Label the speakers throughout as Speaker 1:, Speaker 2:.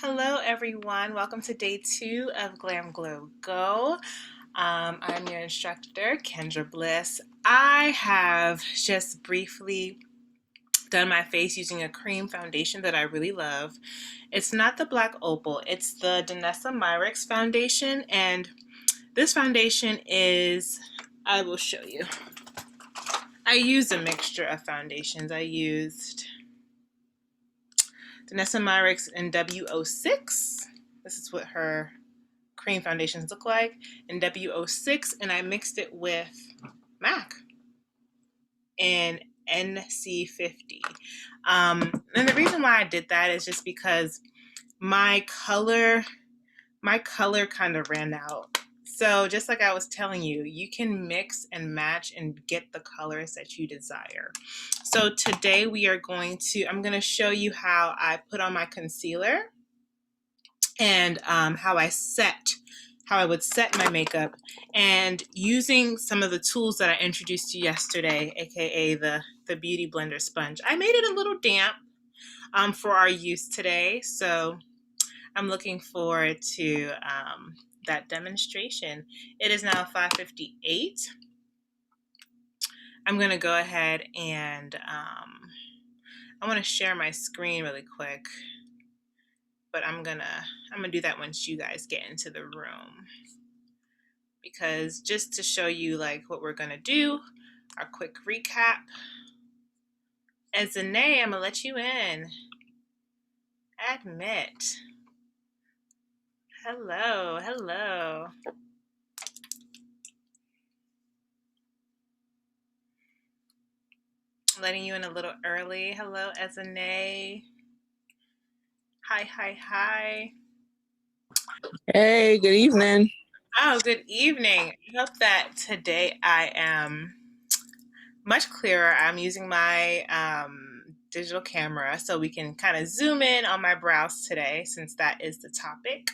Speaker 1: Hello, everyone. Welcome to day 2 of Glam Glow Go. I'm your instructor, Kendra Bliss. I have just briefly done my face using a cream foundation that I really love. It's not the Black Opal, it's the Danessa Myricks foundation, and this foundation is, I will show you. I used a mixture of foundations. I used Danessa Myricks in W06. This is what her cream foundations look like in W06, and I mixed it with MAC in NC50. And the reason why I did that is just because my color kind of ran out. So just like I was telling you, you can mix and match and get the colors that you desire. So today I'm going to show you how I put on my concealer and how I would set my makeup, and using some of the tools that I introduced you yesterday, aka the Beauty Blender sponge. I made it a little damp for our use today, so I'm looking forward to that demonstration. It is now 5:58. I'm going to go ahead and I want to share my screen really quick, but I'm gonna do that once you guys get into the room, because just to show you like what we're gonna do, our quick recap. As Zanae, I'm gonna let you in. Admit. Hello, hello. Letting you in a little early. Hello, Ezane. Hi, hi, hi.
Speaker 2: Hey, good evening.
Speaker 1: Oh, good evening. I hope that today I am much clearer. I'm using my digital camera so we can kind of zoom in on my brows today, since that is the topic.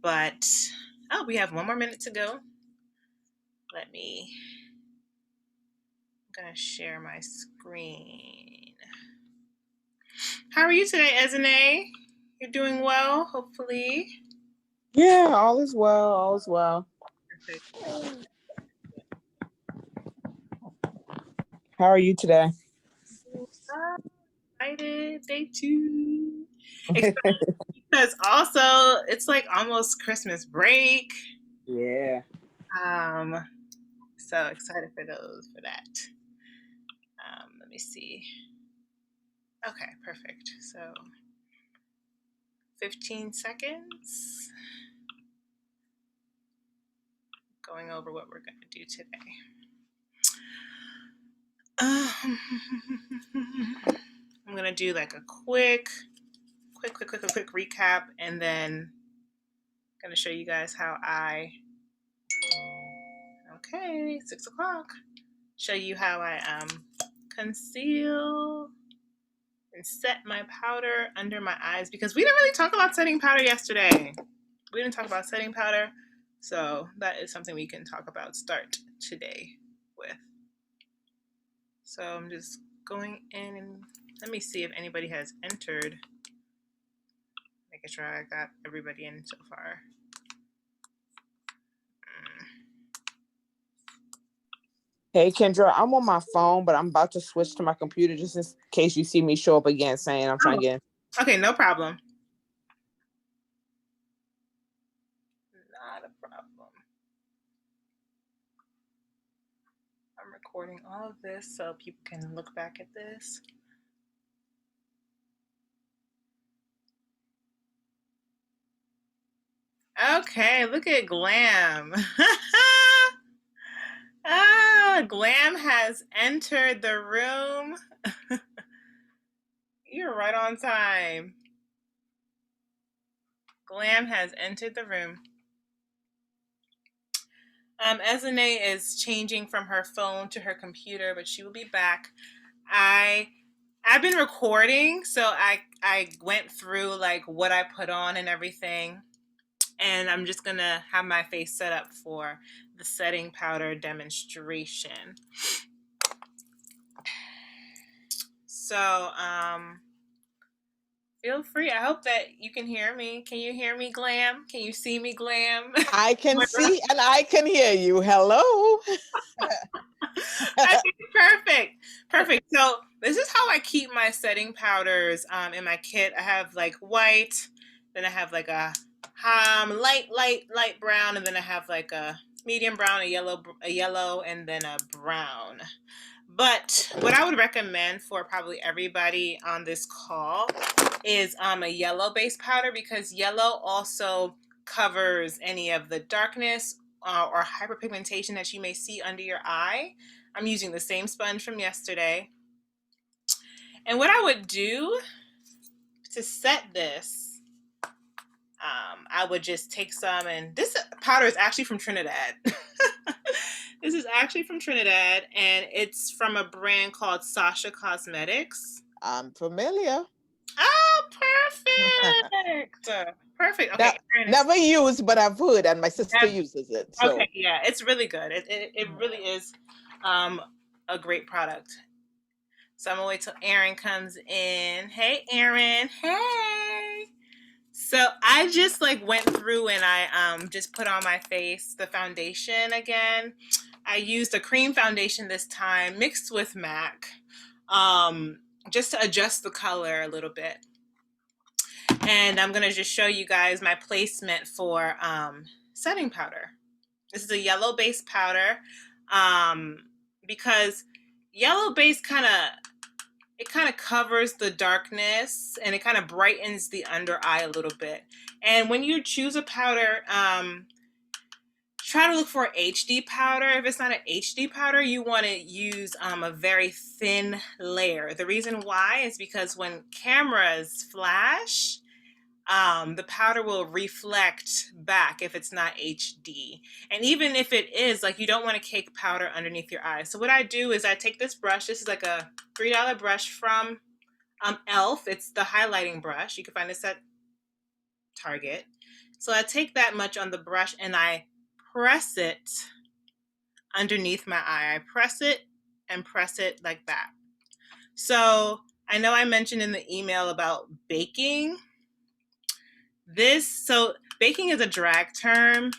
Speaker 1: But we have 1 more minute to go. I'm gonna share my screen. How are you today, Ezane? You're doing well, hopefully.
Speaker 2: Yeah, all is well, all is well.
Speaker 1: Perfect.
Speaker 2: How are you today?
Speaker 1: Excited, day 2. Because also it's like almost Christmas break.
Speaker 2: Yeah.
Speaker 1: So excited for that. Let me see. Okay, perfect. So 15 seconds. Going over what we're going to do today. I'm going to do like a quick recap, and then I'm going to show you guys how okay, 6 o'clock. Show you how I conceal and set my powder under my eyes, because we didn't really talk about setting powder yesterday. We didn't talk about setting powder, so that is something we can talk about, start today with. So I'm just going in and let me see if anybody has entered. Making sure I got everybody in so far.
Speaker 2: Hey, Kendra, I'm on my phone, but I'm about to switch to my computer just in case you see me show up again saying I'm trying to get in.
Speaker 1: Okay, no problem. Not a problem. I'm recording all of this so people can look back at this. Okay, look at Glam. Glam has entered the room. You're right on time. Glam has entered the room. Ezane is changing from her phone to her computer, but she will be back. I've been recording, so I went through like what I put on and everything, and I'm just gonna have my face set up for the setting powder demonstration. So Feel free. I hope that you can hear me. Can you hear me, Glam? Can you see me, Glam?
Speaker 2: I can see and I can hear you. Hello.
Speaker 1: Okay, perfect. Perfect. So this is how I keep my setting powders in my kit. I have like white, then I have like a light brown, and then I have like a medium brown, a yellow, and then a brown. But what I would recommend for probably everybody on this call is a yellow base powder, because yellow also covers any of the darkness or hyperpigmentation that you may see under your eye. I'm using the same sponge from yesterday. And what I would do to set this, I would just take some, and this powder is actually from Trinidad. This is actually from Trinidad, and it's from a brand called Sasha Cosmetics.
Speaker 2: I'm familiar.
Speaker 1: Oh, perfect. Perfect. Okay.
Speaker 2: Never used, but I've heard, and my sister uses it. So.
Speaker 1: Okay, yeah, it's really good. It really is a great product. So I'm gonna wait till Erin comes in. Hey, Erin. Hey. So I just like went through and I just put on my face the foundation again. I used a cream foundation this time mixed with MAC, just to adjust the color a little bit. And I'm gonna just show you guys my placement for setting powder. This is a yellow base powder, because yellow base kind of covers the darkness and it kind of brightens the under eye a little bit. And when you choose a powder, try to look for HD powder. If it's not an HD powder, you want to use a very thin layer. The reason why is because when cameras flash, the powder will reflect back if it's not HD. And even if it is, like, you don't want to cake powder underneath your eyes. So what I do is I take this brush. This is like a $3 brush from e.l.f. It's the highlighting brush. You can find this at Target. So I take that much on the brush and I press it underneath my eye. I press it and press it like that. So I know I mentioned in the email about baking. So baking is a drag term.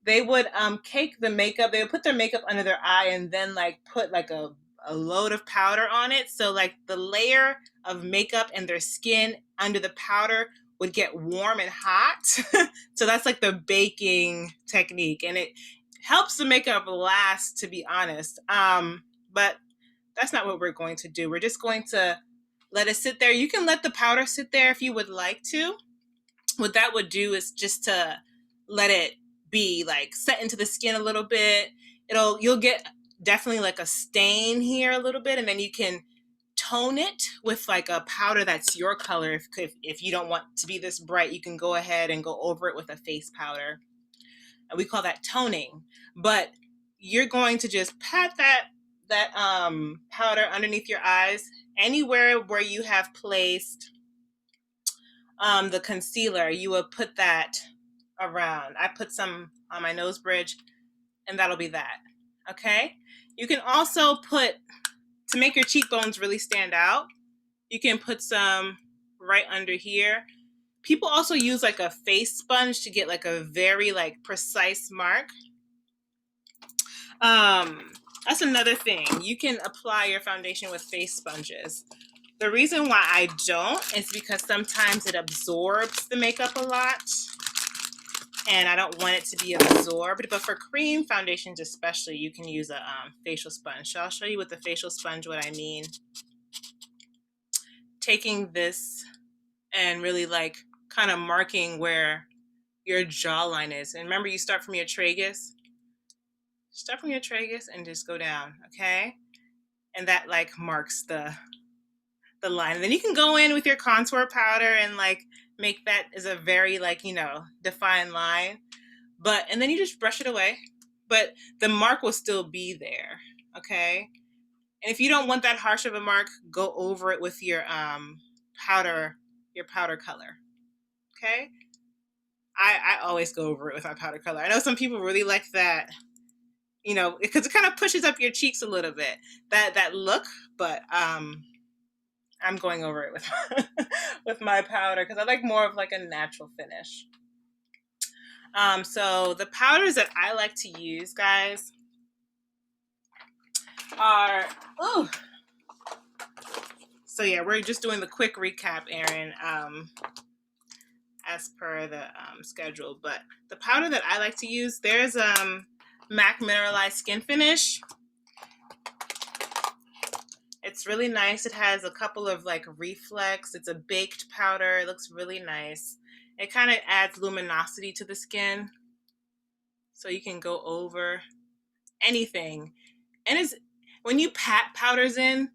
Speaker 1: They would cake the makeup. They would put their makeup under their eye and then like put like a load of powder on it. So like the layer of makeup and their skin under the powder would get warm and hot. So that's like the baking technique, and it helps the makeup last, to be honest. But that's not what we're going to do. We're just going to let it sit there. You can let the powder sit there if you would like to. What that would do is just to let it be like set into the skin a little bit. You'll get definitely like a stain here a little bit, and then you can tone it with like a powder that's your color. If you don't want to be this bright, you can go ahead and go over it with a face powder. And we call that toning. But you're going to just pat that powder underneath your eyes, anywhere where you have placed the concealer. You will put that around. I put some on my nose bridge, and that'll be that. Okay? You can also put, to make your cheekbones really stand out, you can put some right under here. People also use like a face sponge to get like a very like precise mark. That's another thing. You can apply your foundation with face sponges. The reason why I don't is because sometimes it absorbs the makeup a lot, and I don't want it to be absorbed. But for cream foundations especially, you can use a facial sponge. So I'll show you with the facial sponge what I mean. Taking this and really like kind of marking where your jawline is. And remember, you start from your tragus. Start from your tragus and just go down, okay? And that like marks the line. And then you can go in with your contour powder and like make that as a very like, defined line. And then you just brush it away. But the mark will still be there, okay? And if you don't want that harsh of a mark, go over it with your powder color, okay? I always go over it with my powder color. I know some people really like that, because it kind of pushes up your cheeks a little bit, that look, but I'm going over it with with my powder because I like more of like a natural finish. So the powders that I like to use, guys, are so yeah, we're just doing the quick recap, Erin, as per the schedule. But the powder that I like to use, there's MAC Mineralized Skin Finish. It's really nice. It has a couple of like reflex. It's a baked powder. It looks really nice. It kind of adds luminosity to the skin, so you can go over anything. And it's when you pat powders in,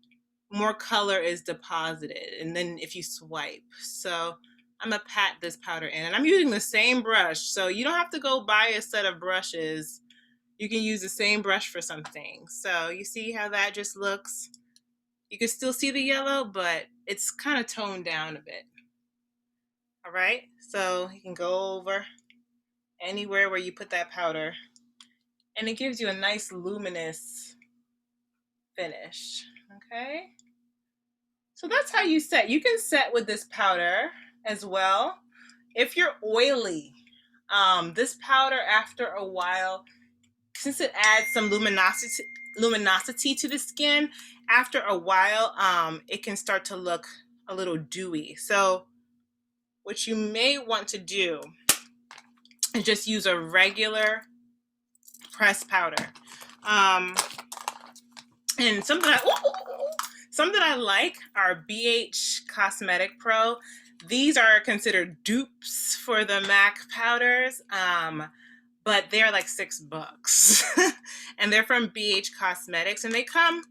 Speaker 1: more color is deposited, and then if you swipe. So I'm gonna pat this powder in, and I'm using the same brush, so you don't have to go buy a set of brushes. You can use the same brush for something. So you see how that just looks? You can still see the yellow, but it's kind of toned down a bit. All right, so you can go over anywhere where you put that powder, and it gives you a nice luminous finish. Okay, so that's how you set. You can set with this powder as well. If you're oily, this powder after a while, since it adds some luminosity to the skin, after a while, it can start to look a little dewy. So what you may want to do is just use a regular pressed powder. And something I like are BH Cosmetic Pro. These are considered dupes for the MAC powders, but they're like $6, and they're from BH Cosmetics, and they come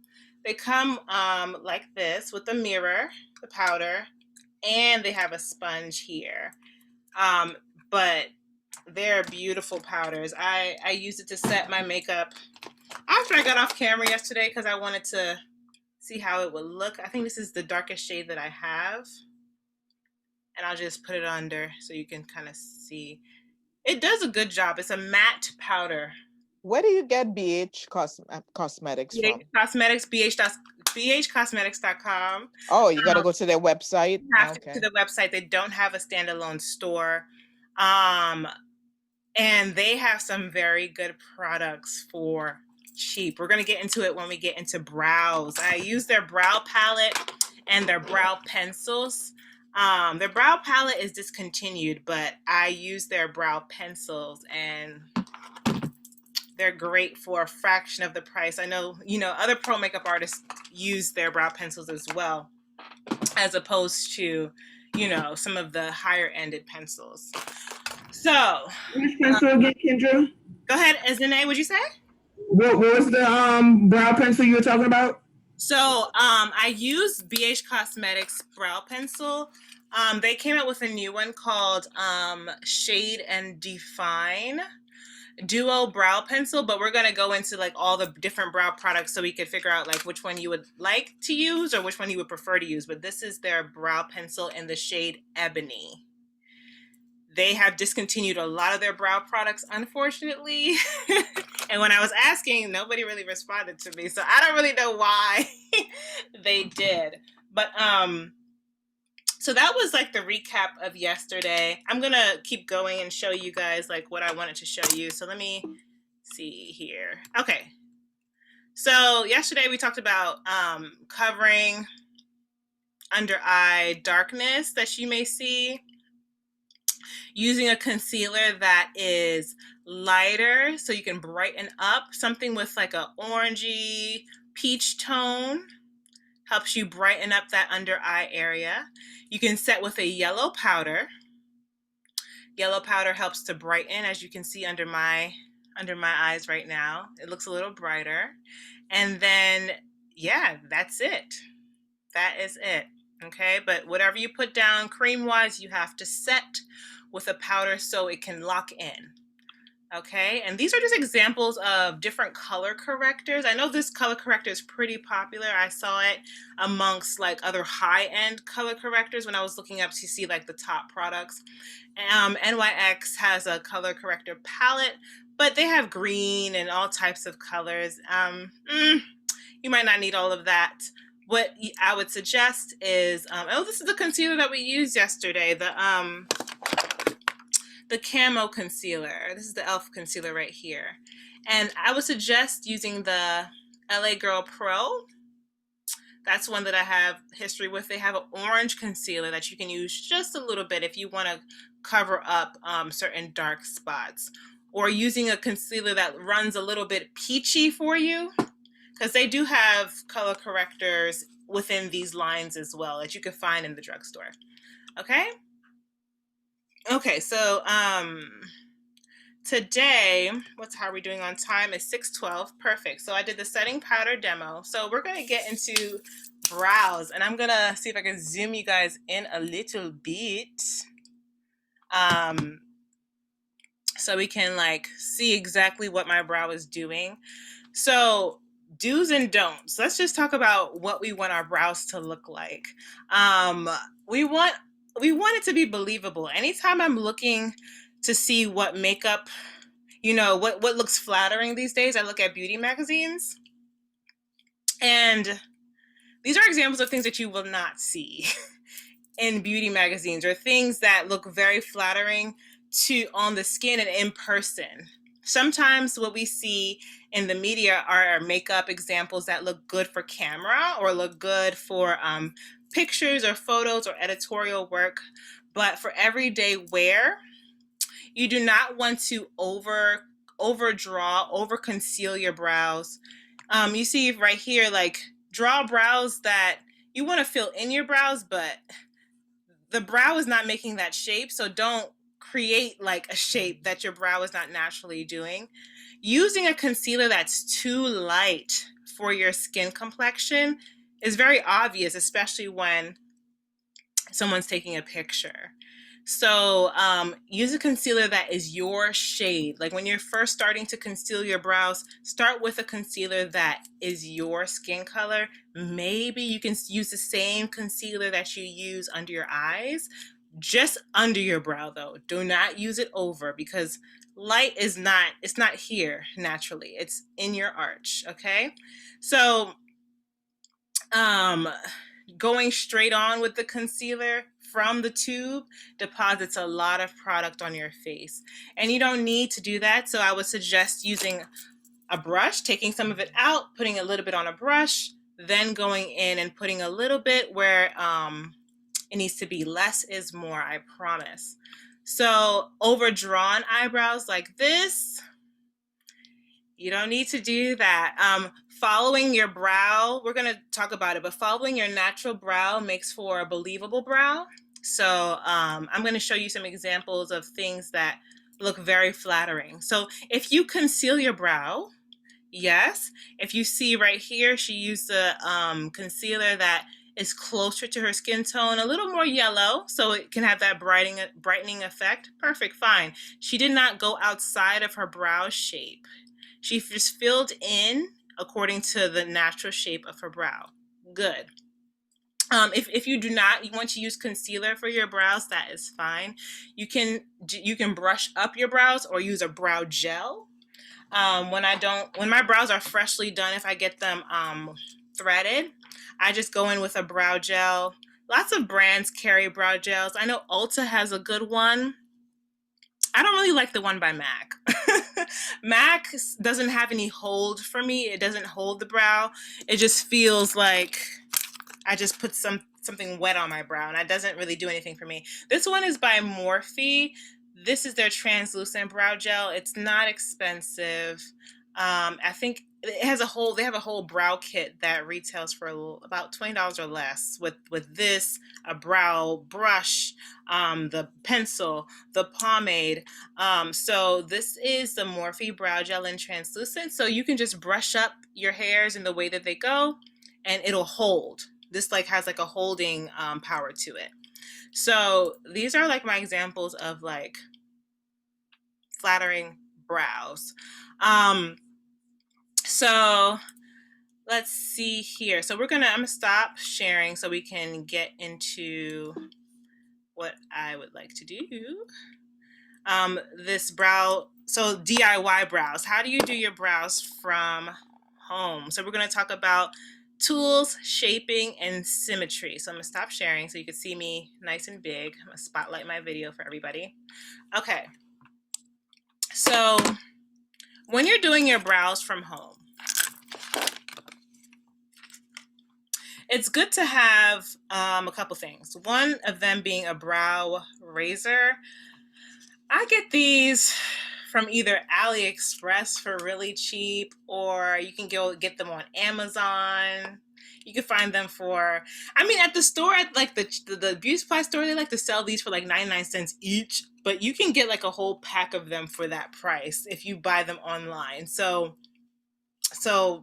Speaker 1: like this with a mirror, the powder, and they have a sponge here. But they're beautiful powders. I used it to set my makeup after I got off camera yesterday because I wanted to see how it would look. I think this is the darkest shade that I have, and I'll just put it under so you can kind of see. It does a good job. It's a matte powder.
Speaker 2: Where do you get BH Cosmetics from?
Speaker 1: Cosmetics, bhcosmetics.com.
Speaker 2: Oh, you got to go to their website?
Speaker 1: You have to go to the website. They don't have a standalone store. And they have some very good products for cheap. We're going to get into it when we get into brows. I use their brow palette and their brow pencils. Their brow palette is discontinued, but I use their brow pencils, and they're great for a fraction of the price. I know, other pro makeup artists use their brow pencils as well, as opposed to, some of the higher ended pencils. So,
Speaker 3: which pencil again, Kendra?
Speaker 1: Go ahead, Azine, what'd you say?
Speaker 3: What was the brow pencil you were talking about?
Speaker 1: So I use BH Cosmetics brow pencil. They came out with a new one called Shade and Define Duo Brow Pencil, but we're going to go into like all the different brow products so we could figure out like which one you would like to use or which one you would prefer to use. But this is their brow pencil in the shade Ebony. They have discontinued a lot of their brow products, unfortunately. And when I was asking, nobody really responded to me. So I don't really know why they did. But so that was like the recap of yesterday. I'm going to keep going and show you guys like what I wanted to show you. So let me see here. Okay. So yesterday we talked about covering under eye darkness that you may see, using a concealer that is lighter so you can brighten up. Something with like a orangey peach tone helps you brighten up that under eye area. You can set with a yellow powder. Yellow powder helps to brighten, as you can see under my eyes right now. It looks a little brighter. And then, yeah, that's it. That is it. Okay, but whatever you put down cream-wise, you have to set with a powder so it can lock in. Okay, and these are just examples of different color correctors. I know this color corrector is pretty popular. I saw it amongst like other high-end color correctors when I was looking up to see like the top products. NYX has a color corrector palette, but they have green and all types of colors. You might not need all of that, what I would suggest is, oh, this is the concealer that we used yesterday, the camo concealer. This is the e.l.f. concealer right here. And I would suggest using the LA Girl Pro. That's one that I have history with. They have an orange concealer that you can use just a little bit if you want to cover up certain dark spots. Or using a concealer that runs a little bit peachy for you, because they do have color correctors within these lines as well that you can find in the drugstore. Okay? Okay, so today, how are we doing on time? Is 6:12. Perfect. So I did the setting powder demo. So we're going to get into brows, and I'm going to see if I can zoom you guys in a little bit. So we can like see exactly what my brow is doing. So do's and don'ts. Let's just talk about what we want our brows to look like. We want it to be believable. Anytime I'm looking to see what makeup, what looks flattering these days, I look at beauty magazines. And these are examples of things that you will not see in beauty magazines, or things that look very flattering on the skin and in person. Sometimes what we see in the media are makeup examples that look good for camera or look good for pictures or photos or editorial work. But for everyday wear, you do not want to overdraw, over conceal your brows. You see right here, like, draw brows that you want to fill in your brows, but the brow is not making that shape. So don't create like a shape that your brow is not naturally doing. Using a concealer that's too light for your skin complexion is very obvious, especially when someone's taking a picture. So use a concealer that is your shade. Like when you're first starting to conceal your brows, start with a concealer that is your skin color. Maybe you can use the same concealer that you use under your eyes, just under your brow though. Do not use it over, because light it's not here naturally. It's in your arch, okay? So going straight on with the concealer from the tube deposits a lot of product on your face, and you don't need to do that. So I would suggest using a brush, taking some of it out, putting a little bit on a brush, then going in and putting a little bit where it needs to be. Less is more, I promise. So overdrawn eyebrows like this, you don't need to do that. Following your brow, we're going to talk about it, but following your natural brow makes for a believable brow. So I'm going to show you some examples of things that look very flattering. So if you conceal your brow, yes. If you see right here, she used a concealer that is closer to her skin tone, a little more yellow, so it can have that brightening effect. Perfect, fine. She did not go outside of her brow shape. She just filled in according to the natural shape of her brow. Good. If you do not, you want to use concealer for your brows, that is fine. You can brush up your brows or use a brow gel. When my brows are freshly done, if I get them threaded, I just go in with a brow gel. Lots of brands carry brow gels. I know Ulta has a good one. I don't really like the one by MAC. MAC doesn't have any hold for me. It doesn't hold the brow. It just feels like I just put something wet on my brow, and it doesn't really do anything for me. This one is by Morphe. This is their translucent brow gel. It's not expensive. I think they have a whole brow kit that retails for about $20 or less with this, a brow brush, the pencil, the pomade. So this is the Morphe brow gel in translucent. So you can just brush up your hairs in the way that they go, and it'll hold. This has a holding power to it. So these are like my examples of like flattering brows. So let's see here. So I'm gonna stop sharing so we can get into what I would like to do. This brow, so DIY brows. How do you do your brows from home? So we're gonna talk about tools, shaping, and symmetry. So I'm gonna stop sharing so you can see me nice and big. I'm gonna spotlight my video for everybody. Okay, so when you're doing your brows from home, it's good to have a couple things. One of them being a brow razor. I get these from either AliExpress for really cheap, or you can go get them on Amazon. You can find them for, I mean, at the store, at like the beauty supply store, they like to sell these for like 99 cents each, but you can get like a whole pack of them for that price if you buy them online. So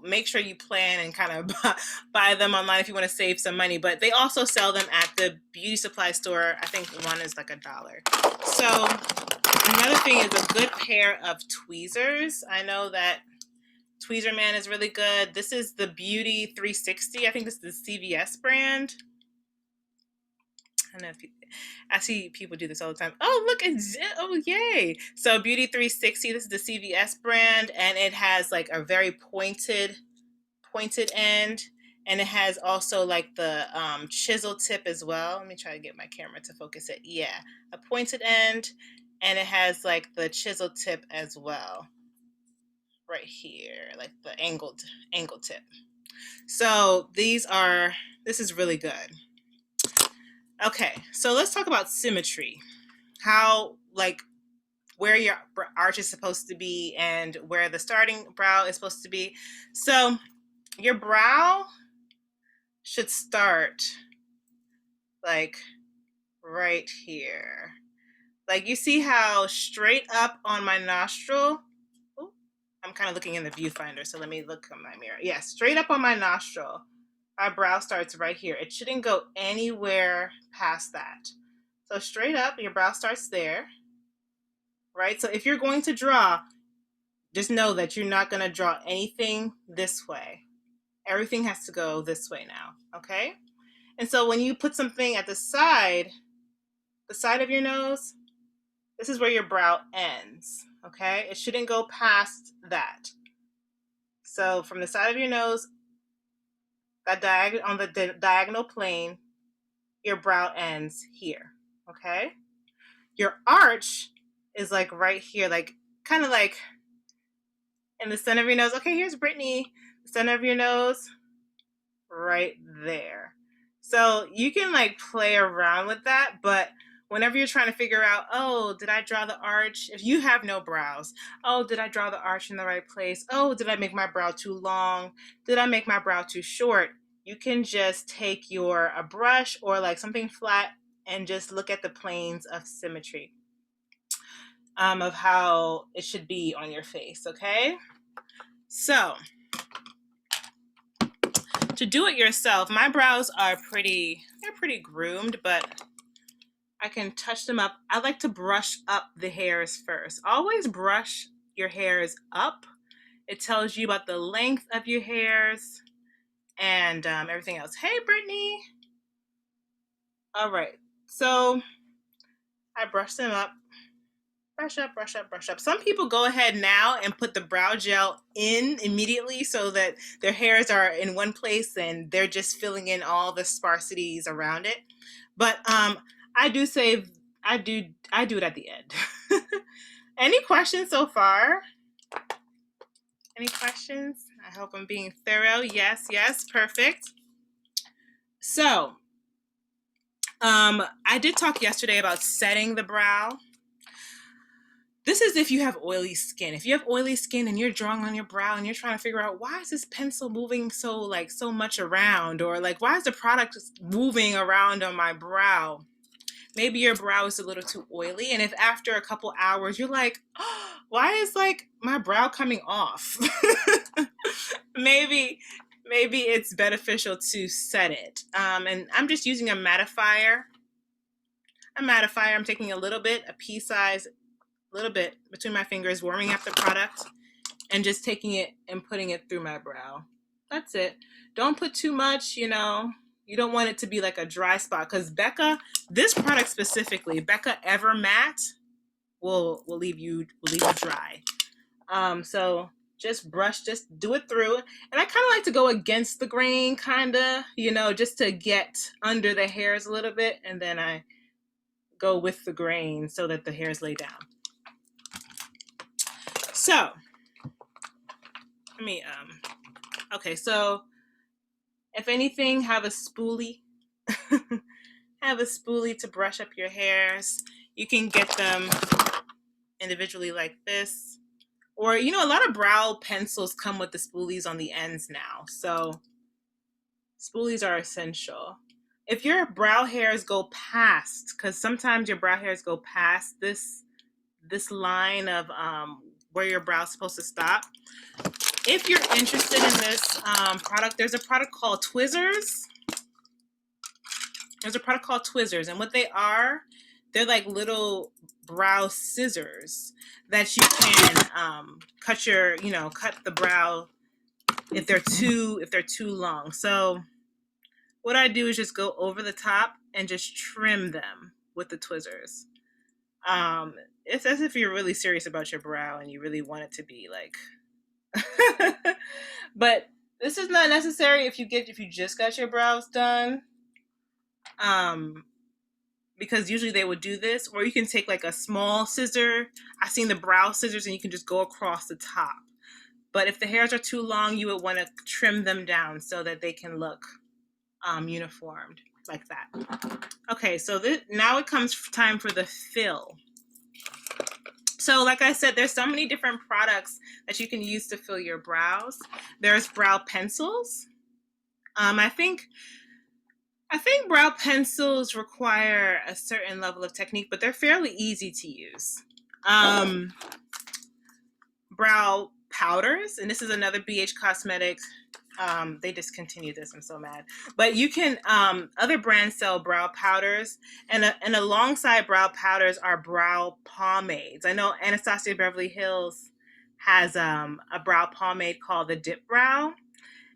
Speaker 1: make sure you plan and kind of buy them online if you want to save some money. But they also sell them at the beauty supply store. I think one is like $1. So another thing is a good pair of tweezers. I know that Tweezer Man is really good. This is the Beauty 360. I think this is the CVS brand. I don't know if I see people do this all the time. Oh, look at, oh, yay. So Beauty 360, this is the CVS brand, and it has like a very pointed end, and it has also like the chisel tip as well. Let me try to get my camera to focus it. Yeah, a pointed end, and it has like the chisel tip as well. Right here, like the angled tip. So this is really good. Okay, so let's talk about symmetry. How, like, where your arch is supposed to be and where the starting brow is supposed to be. So your brow should start like right here. Like, you see how straight up on my nostril, I'm kind of looking in the viewfinder, so let me look at my mirror. Yeah, straight up on my nostril, my brow starts right here. It shouldn't go anywhere past that. So straight up, your brow starts there, right? So if you're going to draw, just know that you're not going to draw anything this way. Everything has to go this way now, okay? And so when you put something at the side of your nose, this is where your brow ends, okay? It shouldn't go past that. So from the side of your nose, that on the diagonal plane, your brow ends here, okay? Your arch is like right here, like kind of like in the center of your nose. Okay, here's Brittany, the center of your nose, right there. So you can like play around with that, but whenever you're trying to figure out, oh, did I draw the arch? If you have no brows, oh, did I draw the arch in the right place? Oh, did I make my brow too long? Did I make my brow too short? You can just take a brush or like something flat and just look at the planes of symmetry of how it should be on your face, okay? So to do it yourself, my brows are they're pretty groomed, but I can touch them up. I like to brush up the hairs first. Always brush your hairs up. It tells you about the length of your hairs and everything else. Hey, Brittany. All right, so I brush them up. Brush up, brush up, brush up. Some people go ahead now and put the brow gel in immediately so that their hairs are in one place and they're just filling in all the sparsities around it. But I do it at the end. Any questions so far? Any questions? I hope I'm being thorough. Yes, perfect. So I did talk yesterday about setting the brow. This is if you have oily skin. If you have oily skin and you're drawing on your brow and you're trying to figure out, why is this pencil moving so much around, or like, why is the product moving around on my brow? Maybe your brow is a little too oily, and if after a couple hours you're like, oh, why is like my brow coming off? maybe it's beneficial to set it. And I'm just using a mattifier. I'm taking a pea size, a little bit between my fingers, warming up the product, and just taking it and putting it through my brow. That's it. Don't put too much, you don't want it to be like a dry spot, because this product specifically, Becca Ever Matte, will leave you dry. So just brush, just do it through. And I kind of like to go against the grain, kind of, you know, just to get under the hairs a little bit. And then I go with the grain so that the hairs lay down. So, let me, okay, so if anything, have a spoolie. Have a spoolie to brush up your hairs. You can get them individually like this. Or, you know, a lot of brow pencils come with the spoolies on the ends now. So spoolies are essential. If your brow hairs go past, because sometimes your brow hairs go past this line of where your brow is supposed to stop. If you're interested in this product, there's a product called Twizzers. There's a product called Twizzers, and what they are, they're like little brow scissors that you can cut your, you know, cut the brow if they're too long. So what I do is just go over the top and just trim them with the Twizzers. It's as if you're really serious about your brow and you really want it to be like but this is not necessary if you just got your brows done. Because usually they would do this, or you can take like a small scissor. I've seen the brow scissors and you can just go across the top. But if the hairs are too long, you would want to trim them down so that they can look uniformed like that. Okay, so now it comes time for the fill. So like I said, there's so many different products that you can use to fill your brows. There's brow pencils. I think brow pencils require a certain level of technique, but they're fairly easy to use. Brow powders, and this is another BH Cosmetics. They discontinued this. I'm so mad. But you can, other brands sell brow powders, and alongside brow powders are brow pomades. I know Anastasia Beverly Hills has a brow pomade called the Dip Brow.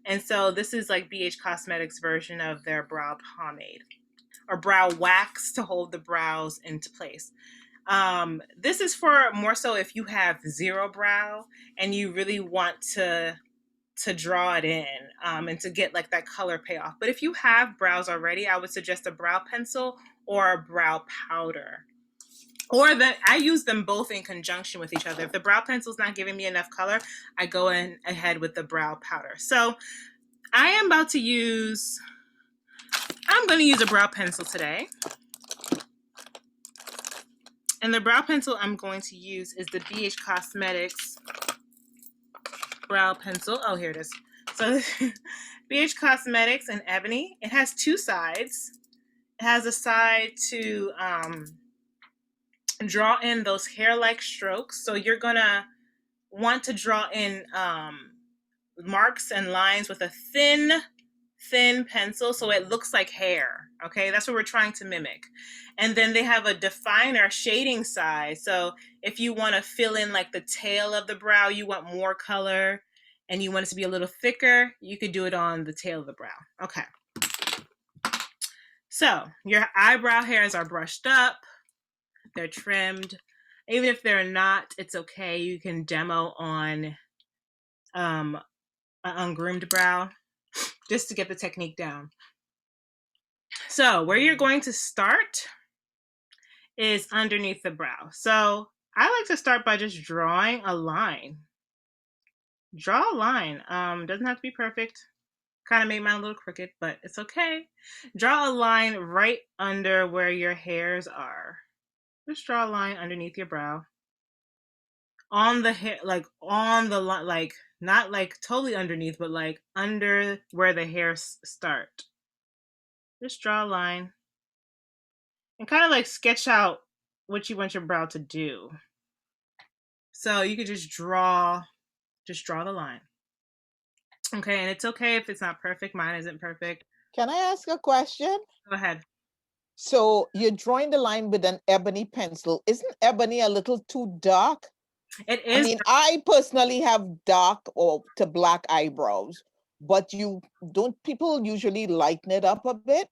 Speaker 1: And so this is like BH Cosmetics' version of their brow pomade, or brow wax to hold the brows into place. This is for more so if you have zero brow and you really want to draw it in and to get like that color payoff. But if you have brows already, I would suggest a brow pencil or a brow powder. Or that I use them both in conjunction with each other. If the brow pencil is not giving me enough color, I go ahead with the brow powder. So I'm going to use a brow pencil today. And the brow pencil I'm going to use is the BH Cosmetics brow pencil. Oh, here it is. So BH Cosmetics in Ebony. It has two sides. It has a side to draw in those hair-like strokes. So you're gonna want to draw in marks and lines with a thin pencil so it looks like hair. Okay, that's what we're trying to mimic. And then they have a definer shading side. So if you want to fill in like the tail of the brow, you want more color and you want it to be a little thicker, you could do it on the tail of the brow. Okay. So your eyebrow hairs are brushed up. They're trimmed. Even if they're not, it's okay. You can demo on an ungroomed brow just to get the technique down. So where you're going to start is underneath the brow. So I like to start by just drawing a line. Draw a line. Doesn't have to be perfect. Kind of made mine a little crooked, but it's okay. Draw a line right under where your hairs are. Just draw a line underneath your brow. On the hair, like on the line, like not like totally underneath, but like under where the hairs start. Just draw a line and kind of like sketch out what you want your brow to do. So you could just draw the line. Okay, and it's okay if it's not perfect. Mine isn't perfect.
Speaker 4: Can I ask a question?
Speaker 1: Go ahead.
Speaker 4: So you're drawing the line with an ebony pencil. Isn't ebony a little too dark?
Speaker 1: It is.
Speaker 4: I mean, I personally have dark or to black eyebrows, but don't people usually lighten it up a bit?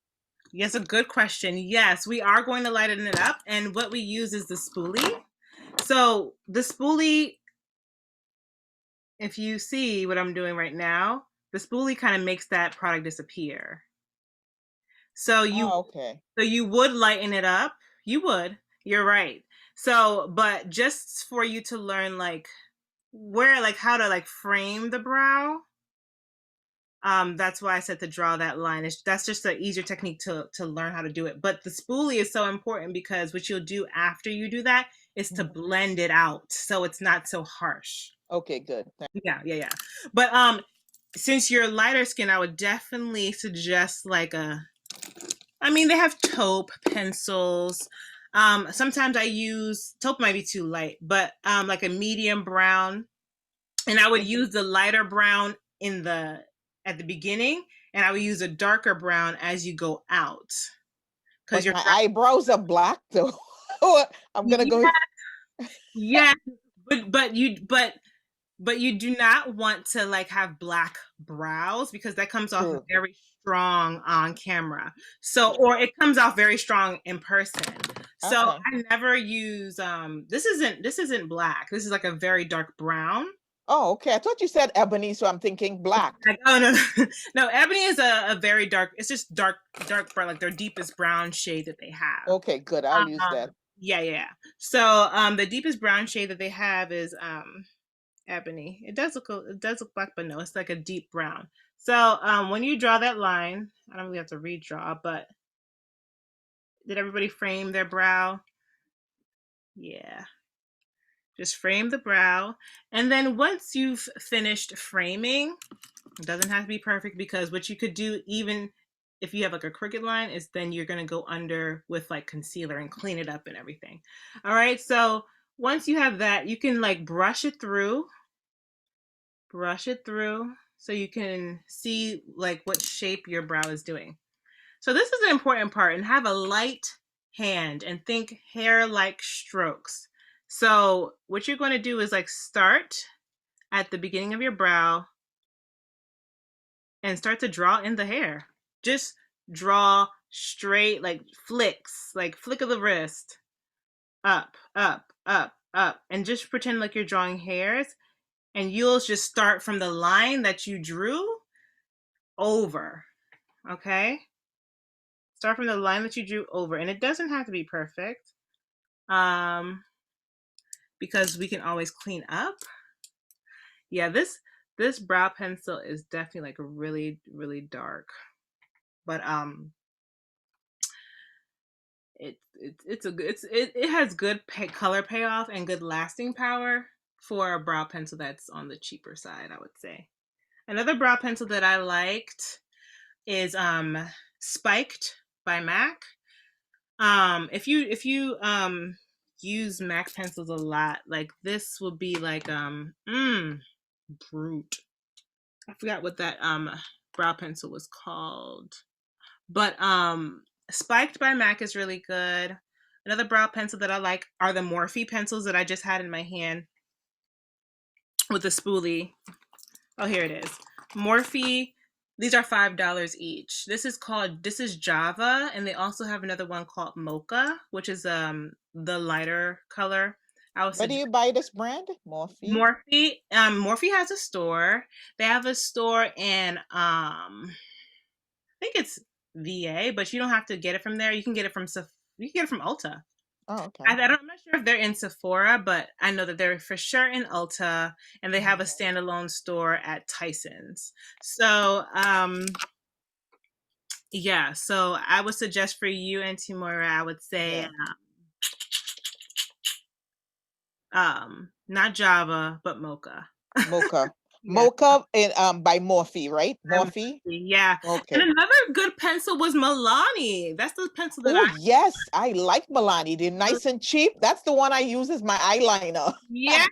Speaker 1: Yes, a good question. Yes, we are going to lighten it up. And what we use is the spoolie. So the spoolie if you see what I'm doing right now, the spoolie kind of makes that product disappear. So
Speaker 4: okay.
Speaker 1: you would lighten it up. You would. You're right. So, but just for you to learn like where, like how to like frame the brow. That's why I said to draw that line. That's just an easier technique to learn how to do it. But the spoolie is so important because what you'll do after you do that is to blend it out so it's not so harsh.
Speaker 4: Okay, good.
Speaker 1: Yeah. But since you're lighter skin, I would definitely suggest like they have taupe pencils. Sometimes I use taupe might be too light, but like a medium brown, and I would use the lighter brown at the beginning, and I would use a darker brown as you go out.
Speaker 4: Because my eyebrows are black, though. I'm gonna go.
Speaker 1: Yeah, but you do not want to like have black brows because that comes off very strong on camera. So, or it comes off very strong in person. So I never use this isn't black. This is like a very dark brown.
Speaker 4: Oh, okay. I thought you said ebony, so I'm thinking black.
Speaker 1: Like, oh no, no. Ebony is a very dark. It's just dark brown, like their deepest brown shade that they have.
Speaker 4: Okay, good. I'll use that.
Speaker 1: Yeah. So the deepest brown shade that they have is ebony. It does look black, but no, it's like a deep brown. So when you draw that line, I don't really have to redraw, but did everybody frame their brow? Yeah. Just frame the brow. And then once you've finished framing, it doesn't have to be perfect because what you could do, even if you have like a crooked line, is then you're going to go under with like concealer and clean it up and everything. All right. So once you have that, you can like brush it through so you can see like what shape your brow is doing. So this is the important part, and have a light hand and think hair-like strokes. So what you're going to do is like start at the beginning of your brow and start to draw in the hair. Just draw straight, like flicks, like flick of the wrist, up, and just pretend like you're drawing hairs, and you'll just start from the line that you drew over, okay? Start from the line that you drew over, and it doesn't have to be perfect, because we can always clean up. Yeah, this brow pencil is definitely like really, really dark, but it has good color payoff and good lasting power for a brow pencil that's on the cheaper side, I would say. Another brow pencil that I liked is Spiked by MAC. If you use MAC pencils a lot, like this will be like Brute. I forgot what that brow pencil was called. But Spiked by MAC is really good. Another brow pencil that I like are the Morphe pencils that I just had in my hand with the spoolie. Oh, here it is. Morphe. These are $5 each. This is Java, and they also have another one called Mocha, which is the lighter color.
Speaker 4: Where do you buy this brand? Morphe?
Speaker 1: Morphe has a store. They have a store in I think it's VA, but you don't have to get it from there. You can get it from Ulta.
Speaker 4: Oh, okay.
Speaker 1: I'm not sure if they're in Sephora, but I know that they're for sure in Ulta, and they have a standalone store at Tyson's. So yeah, so I would suggest for you and Timora, I would say not Java, but Mocha.
Speaker 4: Mocha. Mocha by Morphe, right? Morphe?
Speaker 1: Yeah.
Speaker 4: Okay.
Speaker 1: And another good pencil was Milani. That's the pencil that
Speaker 4: yes, I like Milani. They're nice and cheap. That's the one I use as my eyeliner.
Speaker 1: Yes.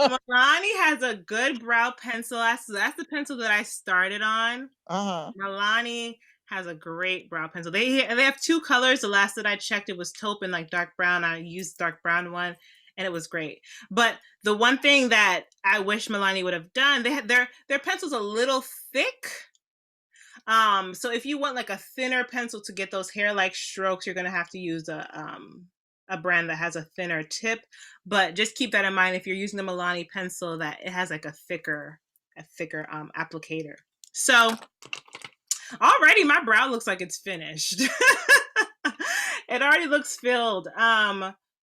Speaker 1: Milani has a good brow pencil. That's the pencil that I started on. Milani has a great brow pencil. They have two colors. The last that I checked, it was taupe and like dark brown. I used dark brown one, and it was great. But the one thing that I wish Milani would have done, they had their pencil's a little thick. So if you want like a thinner pencil to get those hair-like strokes, you're gonna have to use a a brand that has a thinner tip, but just keep that in mind if you're using the Milani pencil that it has like a thicker applicator. So already my brow looks like it's finished. It already looks filled.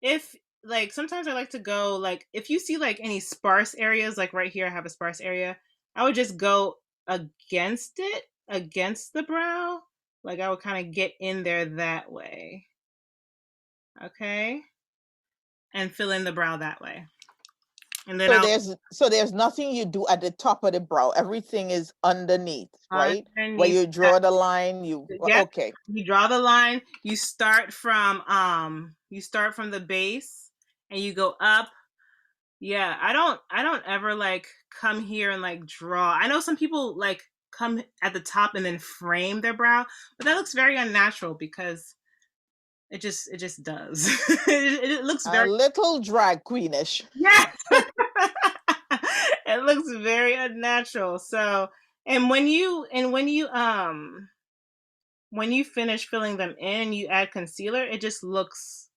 Speaker 1: If like sometimes I like to go like if you see like any sparse areas, like right here I have a sparse area, I would just go against the brow. Like I would kind of get in there that way. Okay? And fill in the brow that way. And then
Speaker 4: So there's nothing you do at the top of the brow. Everything is underneath, right? Where you draw the line, okay.
Speaker 1: You draw the line, you start from the base and you go up. Yeah, I don't ever like come here and like draw. I know some people like come at the top and then frame their brow, but that looks very unnatural because it just does. It looks very
Speaker 4: a little drag queenish.
Speaker 1: Yes. It looks very unnatural. So, and when you finish filling them in, you add concealer, it just looks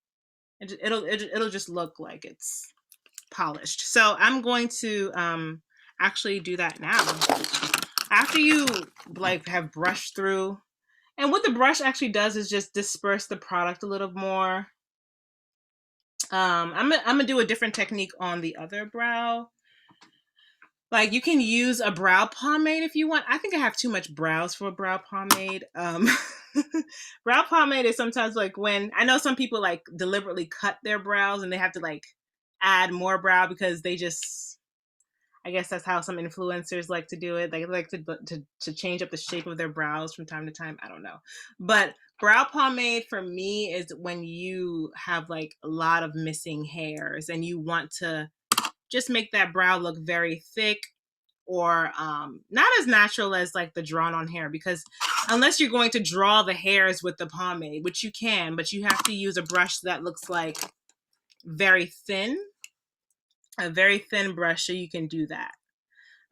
Speaker 1: it'll just look like it's polished. So, I'm going to actually do that now. After you like have brushed through, and what the brush actually does is just disperse the product a little more. I'm gonna do a different technique on the other brow. Like you can use a brow pomade if you want. I think I have too much brows for a brow pomade. Brow pomade is sometimes like when I know some people like deliberately cut their brows and they have to like add more brow because they just, I guess that's how some influencers like to do it. They like to change up the shape of their brows from time to time. I don't know. But brow pomade for me is when you have like a lot of missing hairs and you want to just make that brow look very thick or not as natural as like the drawn on hair, because unless you're going to draw the hairs with the pomade, which you can, but you have to use a brush that looks like very thin, a very thin brush so you can do that.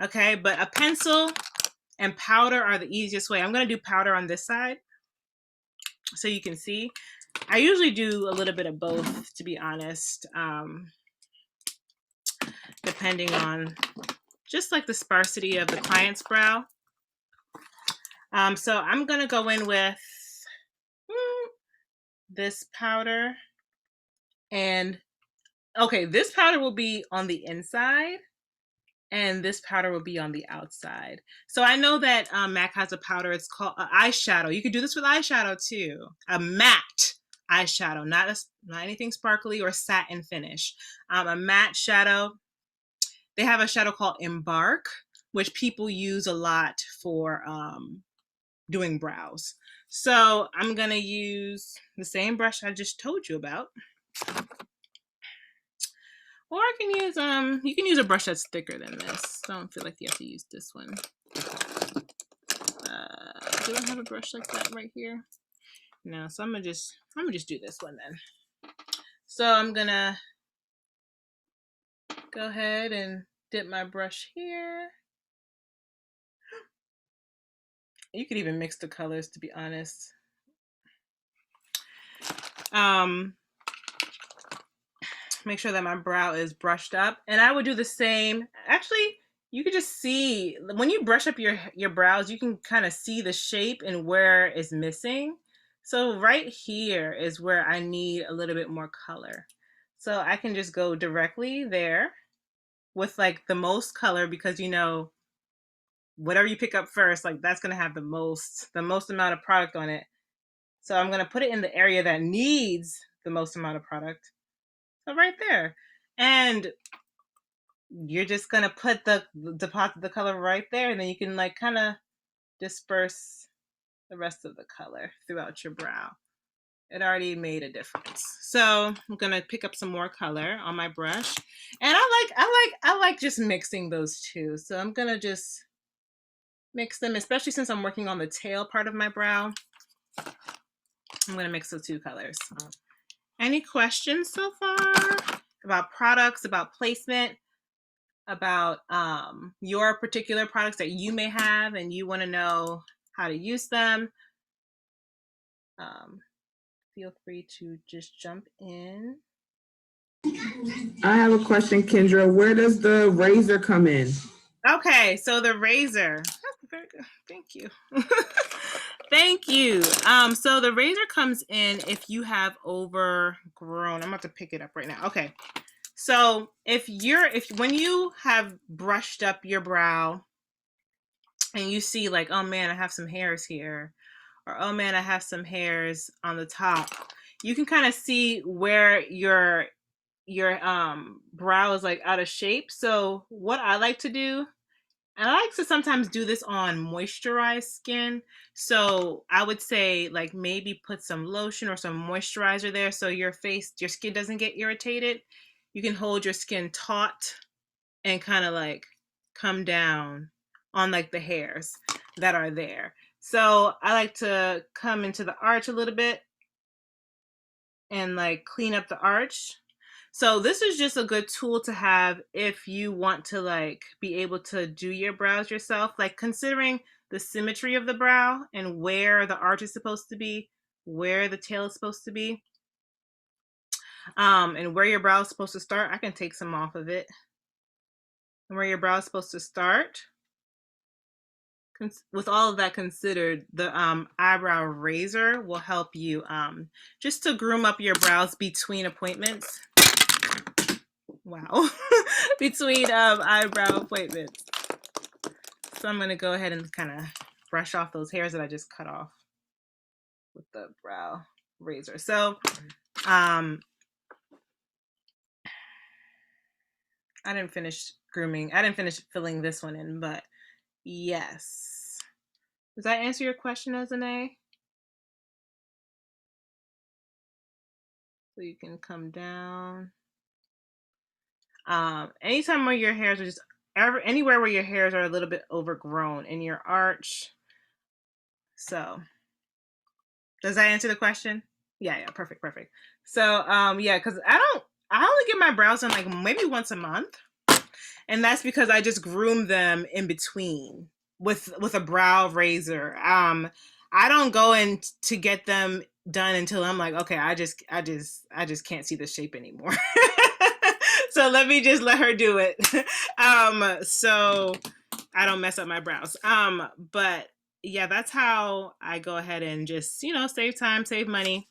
Speaker 1: Okay, but a pencil and powder are the easiest way. I'm going to do powder on this side so you can see. I usually do a little bit of both, to be honest, depending on just like the sparsity of the client's brow. So I'm going to go in with this powder. And okay, this powder will be on the inside and this powder will be on the outside. So I know that MAC has a powder, it's called eyeshadow. You could do this with eyeshadow too. A matte eyeshadow, not anything sparkly or satin finish. A matte shadow. They have a shadow called Embark, which people use a lot for doing brows. So I'm gonna use the same brush I just told you about. Or I can use you can use a brush that's thicker than this. I don't feel like you have to use this one. Do I have a brush like that right here? No, so I'm gonna just do this one then. So I'm gonna go ahead and dip my brush here. You could even mix the colors, to be honest. Make sure that my brow is brushed up, and I would do the same. Actually, you could just see when you brush up your brows, you can kind of see the shape and where it's missing. So right here is where I need a little bit more color. So I can just go directly there with like the most color, because you know, whatever you pick up first, like that's gonna have the most amount of product on it. So I'm gonna put it in the area that needs the most amount of product. So right there. And you're just gonna put deposit the color right there, and then you can like kind of disperse the rest of the color throughout your brow. It already made a difference. So I'm gonna pick up some more color on my brush. And I like just mixing those two. So I'm gonna just mix them, especially since I'm working on the tail part of my brow. I'm gonna mix the two colors. Any questions so far about products, about placement, about your particular products that you may have and you want to know how to use them? feel free to just jump in.
Speaker 3: I have a question, Kendra. Where does the razor come in?
Speaker 1: Okay, so the razor. That's very good. Thank you. Thank you. So the razor comes in if you have overgrown. I'm about to pick it up right now. Okay. So when you have brushed up your brow and you see like, oh man, I have some hairs here, or oh man, I have some hairs on the top, you can kind of see where your brow is like out of shape. So what I like to do, and I like to sometimes do this on moisturized skin. So I would say like maybe put some lotion or some moisturizer there so your skin doesn't get irritated. You can hold your skin taut and kind of like come down on like the hairs that are there. So I like to come into the arch a little bit and like clean up the arch. So this is just a good tool to have if you want to like be able to do your brows yourself, like considering the symmetry of the brow and where the arch is supposed to be, where the tail is supposed to be, and where your brow is supposed to start. I can take some off of it. And where your brow is supposed to start. With all of that considered, the eyebrow razor will help you just to groom up your brows between appointments. Wow. Between eyebrow appointments. So I'm going to go ahead and kind of brush off those hairs that I just cut off with the brow razor. So I didn't finish grooming. I didn't finish filling this one in, but yes. Does that answer your question, Azane? So you can come down. Anytime where your hairs are just anywhere where your hairs are a little bit overgrown in your arch. So does that answer the question? Yeah, perfect. So yeah, because I only get my brows done like maybe once a month. And that's because I just groom them in between with a brow razor. I don't go in to get them done until I'm like, okay, I just can't see the shape anymore. So let me just let her do it. So I don't mess up my brows. But yeah, that's how I go ahead and just, save time, save money.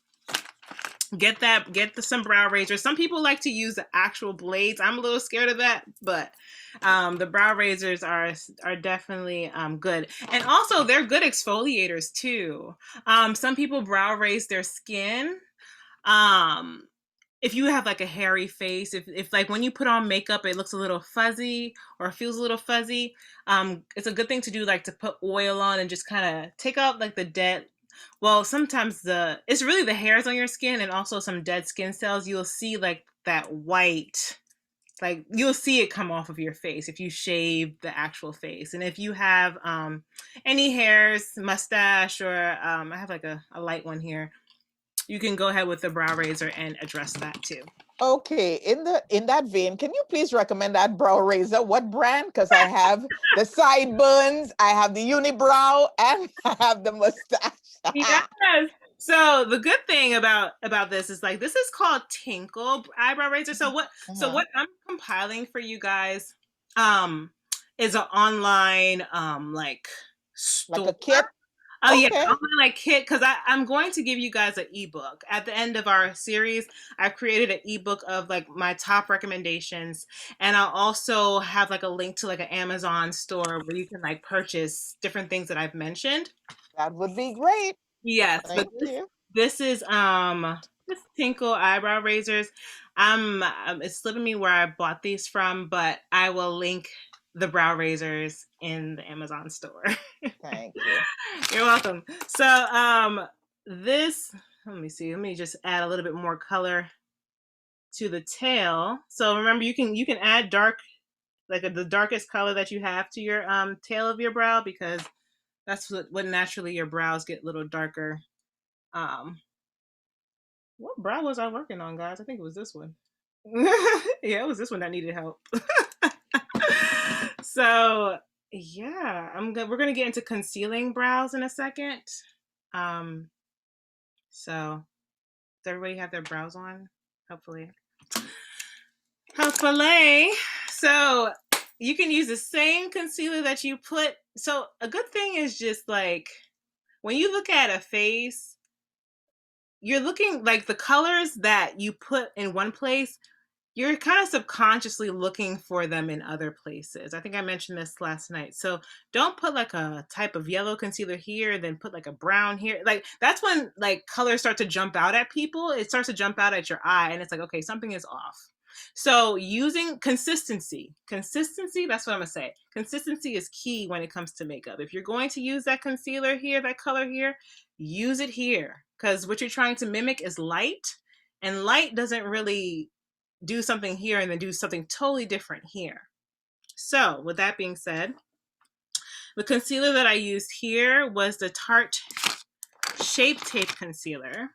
Speaker 1: Get some brow razors. Some people like to use the actual blades. I'm a little scared of that, but the brow razors are definitely good. And also they're good exfoliators too. Some people brow raise their skin. If you have like a hairy face, if like when you put on makeup, it looks a little fuzzy or feels a little fuzzy, it's a good thing to do, like to put oil on and just kind of take out like the dead. Well, sometimes it's really the hairs on your skin and also some dead skin cells. You'll see like that white, like you'll see it come off of your face if you shave the actual face. And if you have any hairs, mustache, or I have like a light one here, you can go ahead with the brow razor and address that too.
Speaker 4: Okay, in that vein, can you please recommend that brow razor? What brand? Because I have the sideburns, I have the unibrow, and I have the mustache.
Speaker 1: Yes. So the good thing about this is like this is called Tinkle eyebrow razor. So what I'm compiling for you guys is an online like store.
Speaker 4: Like a kit?
Speaker 1: Oh
Speaker 4: Okay.
Speaker 1: yeah, online like kit, because I'm going to give you guys an ebook at the end of our series. I've created an ebook of like my top recommendations, and I'll also have like a link to like an Amazon store where you can like purchase different things that I've mentioned.
Speaker 4: That would be great.
Speaker 1: Yes,
Speaker 4: Thank you.
Speaker 1: this is this Tinkle eyebrow razors. It's slipping me where I bought these from, but I will link the brow razors in the Amazon store.
Speaker 4: Thank you.
Speaker 1: You're welcome. So this, let me see. Let me just add a little bit more color to the tail. So remember, you can add dark, like the darkest color that you have to your tail of your brow, because that's what naturally your brows get a little darker. What brow was I working on, guys? I think it was this one. Yeah, it was this one that needed help. So yeah, we're gonna get into concealing brows in a second. So everybody have their brows on? Hopefully. Hopefully. So you can use the same concealer that you put. So a good thing is just like when you look at a face, you're looking like the colors that you put in one place, you're kind of subconsciously looking for them in other places. I think I mentioned this last night. So don't put like a type of yellow concealer here, then put like a brown here. Like that's when like colors start to jump out at people. It starts to jump out at your eye and it's like, okay, something is off. So using consistency, that's what I'm gonna say. Consistency is key when it comes to makeup. If you're going to use that concealer here, that color here, use it here. Because what you're trying to mimic is light, and light doesn't really do something here and then do something totally different here. So with that being said, the concealer that I used here was the Tarte Shape Tape Concealer,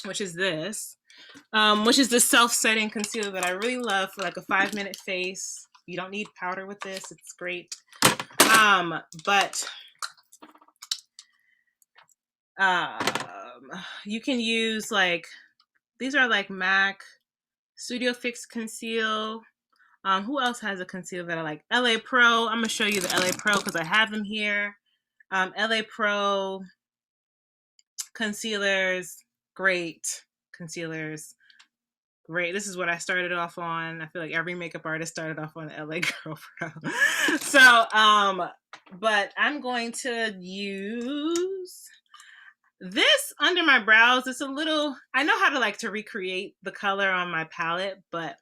Speaker 1: which is this, which is the self-setting concealer that I really love for like a 5-minute face. You don't need powder with this. It's great. But you can use like, these are like MAC Studio Fix Conceal. Who else has a concealer that I like? LA Pro. I'm gonna show you the LA Pro because I have them here. LA Pro concealers, great concealers. Great. This is what I started off on. I feel like every makeup artist started off on LA Girl Pro. So, but I'm going to use this under my brows. It's a little, I know how to like to recreate the color on my palette, but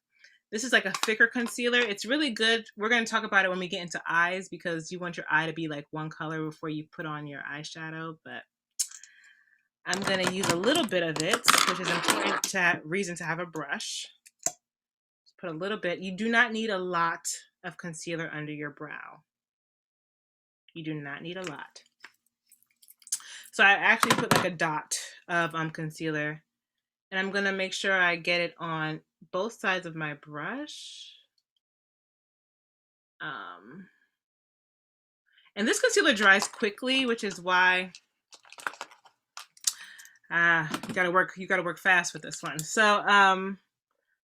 Speaker 1: this is like a thicker concealer. It's really good. We're going to talk about it when we get into eyes because you want your eye to be like one color before you put on your eyeshadow. But I'm going to use a little bit of it, which is important reason to have a brush. Just put a little bit. You do not need a lot of concealer under your brow. You do not need a lot. So I actually put like a dot of concealer, and I'm going to make sure I get it on both sides of my brush. And this concealer dries quickly, which is why you gotta work fast with this one. So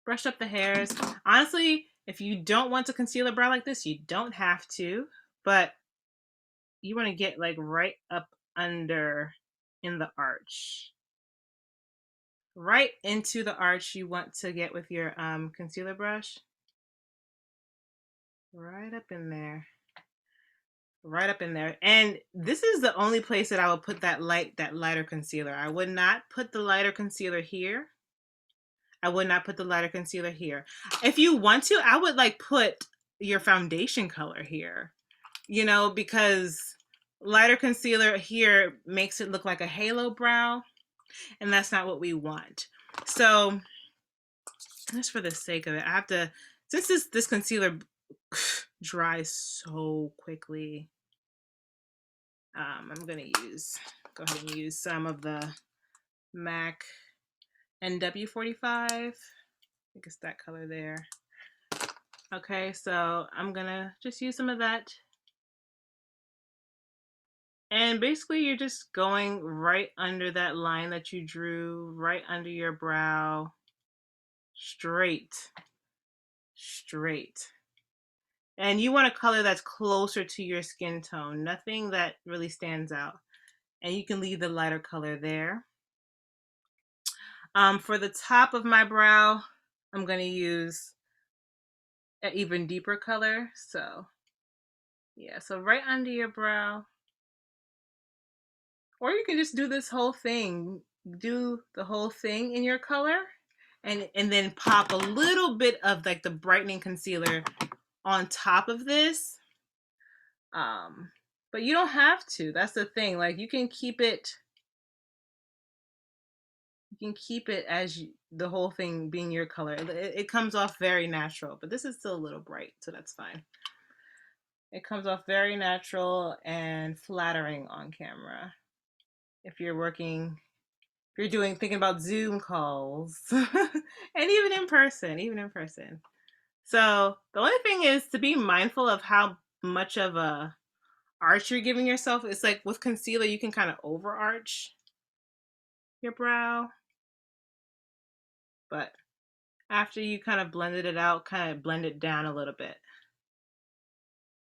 Speaker 1: brush up the hairs. Honestly, if you don't want to conceal a brow like this, you don't have to, but you want to get like right up under in the arch. Right into the arch you want to get with your concealer brush. Right up in there. Right up in there. And this is the only place that I would put that lighter concealer. I would not put the lighter concealer here. I would not put the lighter concealer here. If you want to, I would like put your foundation color here, you know, because lighter concealer here makes it look like a halo brow, and that's not what we want. So just for the sake of it, I have to, since this concealer dries so quickly, I'm gonna go ahead and use some of the MAC NW45. I think it's that color there. Okay, so I'm gonna just use some of that. And basically you're just going right under that line that you drew, right under your brow, straight. And you want a color that's closer to your skin tone, nothing that really stands out. And you can leave the lighter color there. For the top of my brow, I'm going to use an even deeper color. So yeah, so right under your brow. Or you can just do this whole thing. Do the whole thing in your color and then pop a little bit of like the brightening concealer on top of this. But you don't have to. That's the thing. Like you can keep it as the whole thing being your color. It comes off very natural, but this is still a little bright, so that's fine. It comes off very natural and flattering on camera. If you're thinking about Zoom calls and even in person. So the only thing is to be mindful of how much of a arch you're giving yourself. It's like with concealer, you can kind of overarch. your brow. But after you kind of blended it out, kind of blend it down a little bit.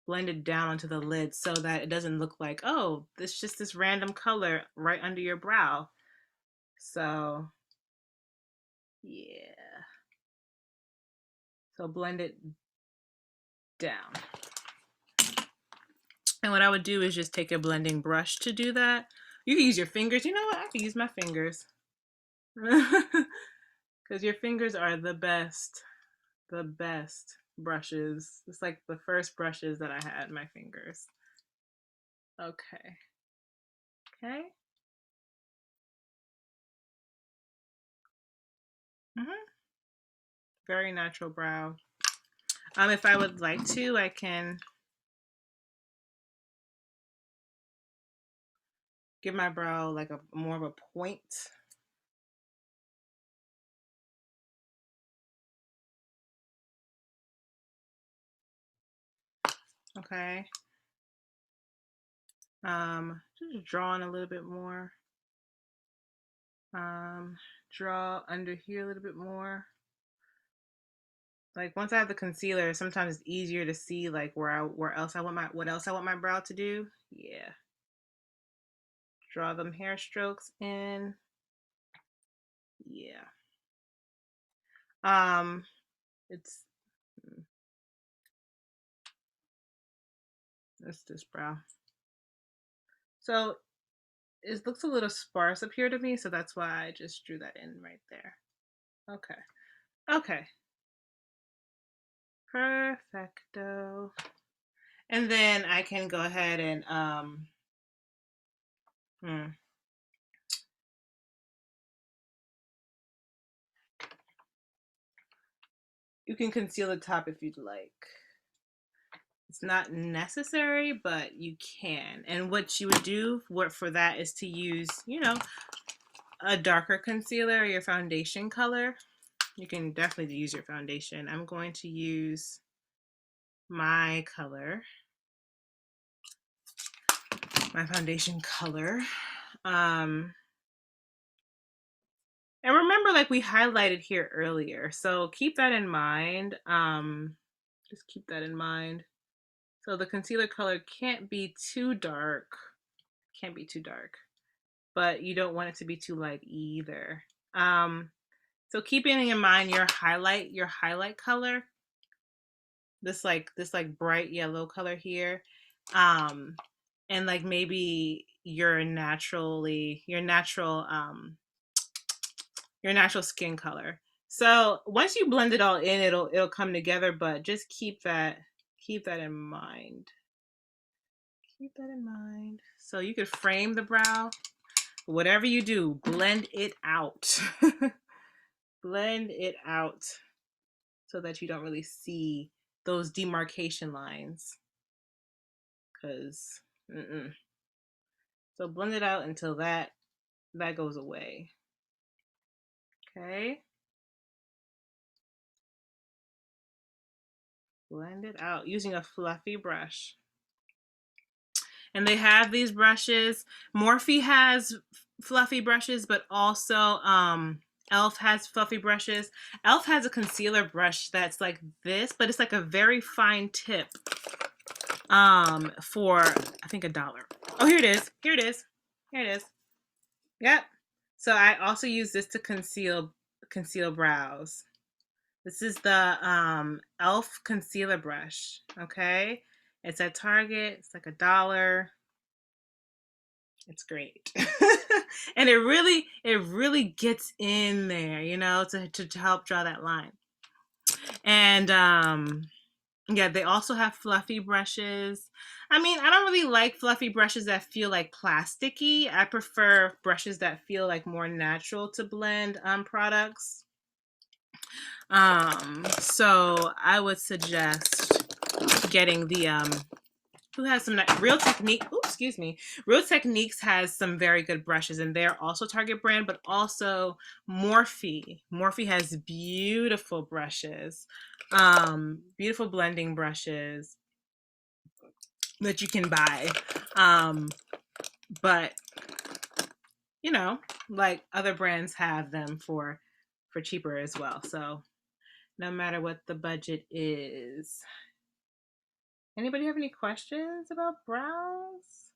Speaker 1: Blend it down onto the lid so that it doesn't look like, oh, it's just this random color right under your brow. So, yeah. So blend it down. And what I would do is just take a blending brush to do that. You can use your fingers. You know what? I can use my fingers. Because your fingers are the best brushes. It's like the first brushes that I had, my fingers. Okay. Okay. Very natural brow. If I would like to, I can give my brow like a more of a point. Okay. Just drawing a little bit more. Draw under here a little bit more. Like once I have the concealer, sometimes it's easier to see like what else I want my brow to do. Yeah. Draw them hair strokes in. Yeah. It's this brow. So it looks a little sparse up here to me, so that's why I just drew that in right there. Okay. Okay. Perfecto. And then I can go ahead and you can conceal the top if you'd like. It's not necessary, but you can. And what you would do for that is to use, you know, a darker concealer or your foundation color. You can definitely use your foundation. I'm going to use my color, my foundation color. And remember, like we highlighted here earlier, so keep that in mind. Just keep that in mind. So the concealer color can't be too dark. Can't be too dark, but you don't want it to be too light either. So keeping in mind your highlight color, this bright yellow color here, and like maybe your natural skin color. So once you blend it all in, it'll come together, but just keep that in mind. Keep that in mind. So you could frame the brow. Whatever you do, blend it out. Blend it out so that you don't really see those demarcation lines. So blend it out until that goes away. Okay. Blend it out using a fluffy brush. And they have these brushes. Morphe has fluffy brushes, but also e.l.f. has fluffy brushes. e.l.f. has a concealer brush that's like this, but it's like a very fine tip for I think $1. Oh, here it is. Here it is. Here it is. Yep. So I also use this to conceal brows. This is the e.l.f. concealer brush. Okay. It's at Target. It's like $1. It's great. And it really gets in there, you know, to help draw that line. And yeah, they also have fluffy brushes. I mean, I don't really like fluffy brushes that feel like plasticky. I prefer brushes that feel like more natural to blend products. So I would suggest getting the who has some Real Technique. Oops, excuse me. Real Techniques has some very good brushes, and they're also Target brand, but also Morphe. Morphe has beautiful brushes, beautiful blending brushes that you can buy. But you know, like other brands have them for cheaper as well. So no matter what the budget is. Anybody have any questions about brows?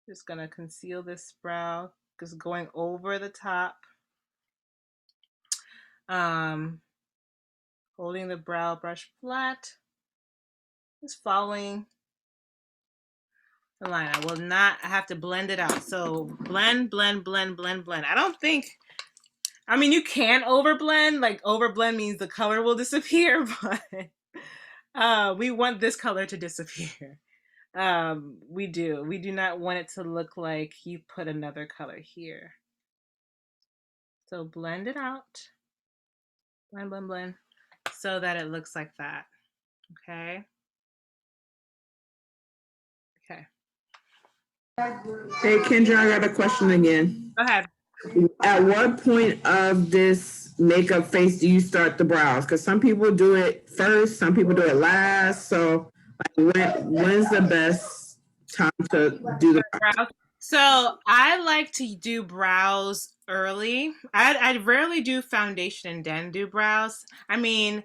Speaker 1: Just gonna conceal this brow, just going over the top. Holding the brow brush flat, just following the line. I will not have to blend it out. So blend, blend, blend, blend, blend. I mean, you can overblend. Like overblend means the color will disappear, but we want this color to disappear. We do not want it to look like you put another color here. So blend it out, blend, blend, blend, so that it looks like that, okay? Okay.
Speaker 3: Hey, Kendra, I got a question again.
Speaker 1: Go ahead.
Speaker 3: At what point of this makeup phase do you start the brows? Because some people do it first, some people do it last. So when's the best time to do the brows?
Speaker 1: So I like to do brows early. I rarely do foundation and then do brows. I mean,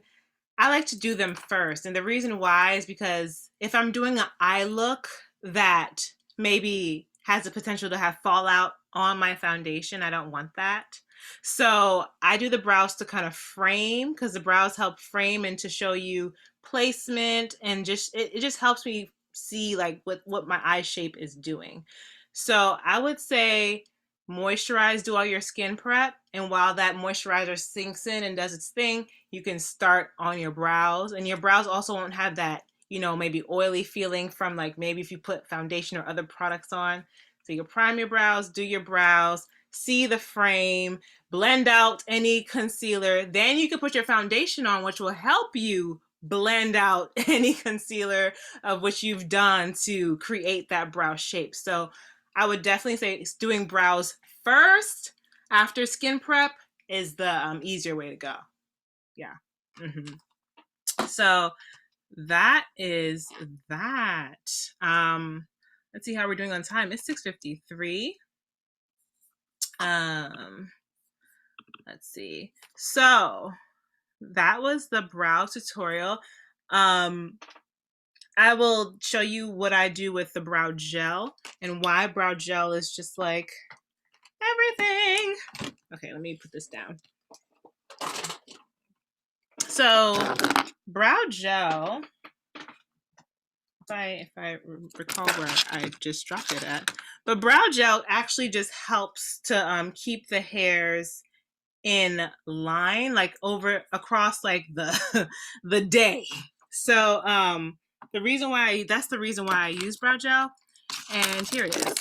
Speaker 1: I like to do them first. And the reason why is because if I'm doing an eye look that maybe has the potential to have fallout on my foundation, I don't want that. So I do the brows to kind of frame, because the brows help frame and to show you placement, and just it just helps me see like what my eye shape is doing. So I would say moisturize, do all your skin prep, and while that moisturizer sinks in and does its thing, you can start on your brows. And your brows also won't have that, you know, maybe oily feeling from like maybe if you put foundation or other products on. So you prime your brows, do your brows, see the frame, blend out any concealer. Then you can put your foundation on, which will help you blend out any concealer of which you've done to create that brow shape. So I would definitely say doing brows first after skin prep is the easier way to go. Yeah. So that is that. Let's see how we're doing on time. It's 6:53. Let's see. So that was the brow tutorial. I will show you what I do with the brow gel and why brow gel is just like everything. Okay, let me put this down. So brow gel, if I recall where I just dropped it at, but brow gel actually just helps to keep the hairs in line, like across like the the day. So that's the reason why I use brow gel, and here it is.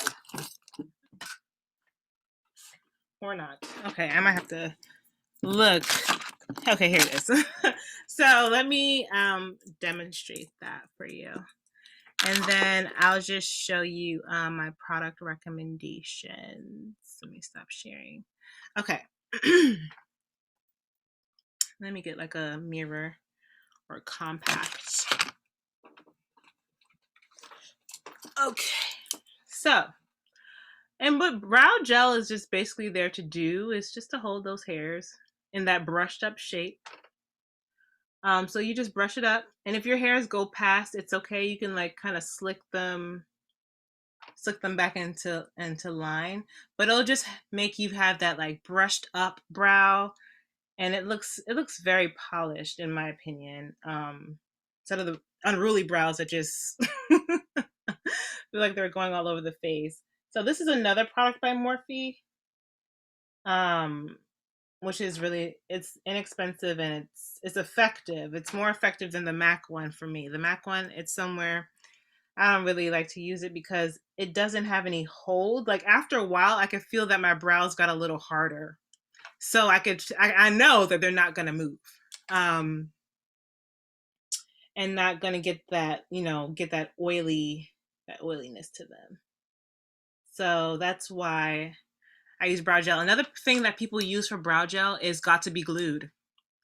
Speaker 1: Or not. Okay, I might have to look. Okay, here it is. So let me demonstrate that for you. And then I'll just show you my product recommendations. Let me stop sharing. Okay. Let me get like a mirror or compact. Okay. So, and what brow gel is just basically there to do is just to hold those hairs in that brushed up shape. So you just brush it up, and if your hairs go past, it's okay. You can like kind of slick them back into line, but it'll just make you have that like brushed up brow, and it looks very polished in my opinion. Instead of the unruly brows that just feel like they're going all over the face. So this is another product by Morphe, which is really, it's inexpensive and it's effective. It's more effective than the MAC one for me. The MAC one, it's somewhere, I don't really like to use it because it doesn't have any hold. Like after a while, I could feel that my brows got a little harder. So I know that they're not gonna move. And not gonna get that, get that oiliness to them. So that's why I use brow gel. Another thing that people use for brow gel is Got to Be Glued,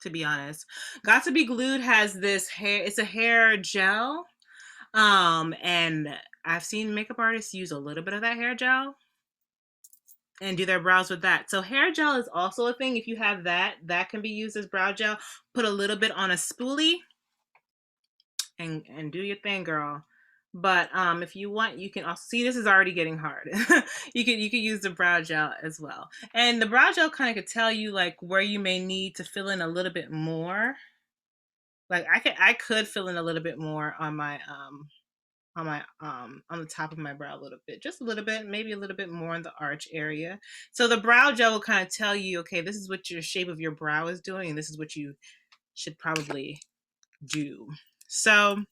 Speaker 1: to be honest. Got to Be Glued has this it's a hair gel. And I've seen makeup artists use a little bit of that hair gel. and do their brows with that. So hair gel is also a thing. If you have that, that can be used as brow gel. Put a little bit on a spoolie and do your thing, girl. But if you want, you can also see this is already getting hard. You could use the brow gel as well. And the brow gel kind of could tell you like where you may need to fill in a little bit more. Like I could fill in a little bit more on the top of my brow a little bit, just a little bit, maybe a little bit more in the arch area. So the brow gel will kind of tell you, okay, this is what your shape of your brow is doing, and this is what you should probably do. So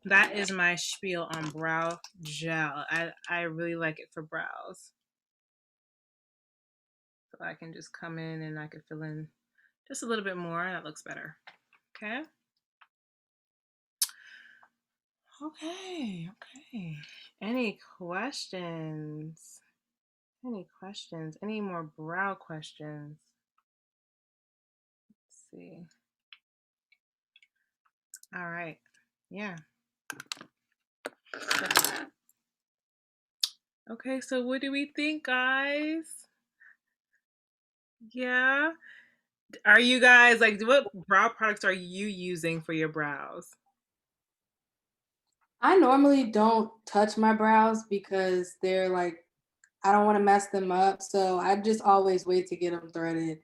Speaker 1: that is my spiel on brow gel. I really like it for brows. So I can just come in and I can fill in just a little bit more. That looks better. Okay. Okay. Any questions? Any more brow questions? Let's see. All right. Yeah. Okay, so what do we think, guys? Yeah. Are you guys like, what brow products are you using for your brows?
Speaker 5: I normally don't touch my brows because they're like, I don't want to mess them up. So I just always wait to get them threaded.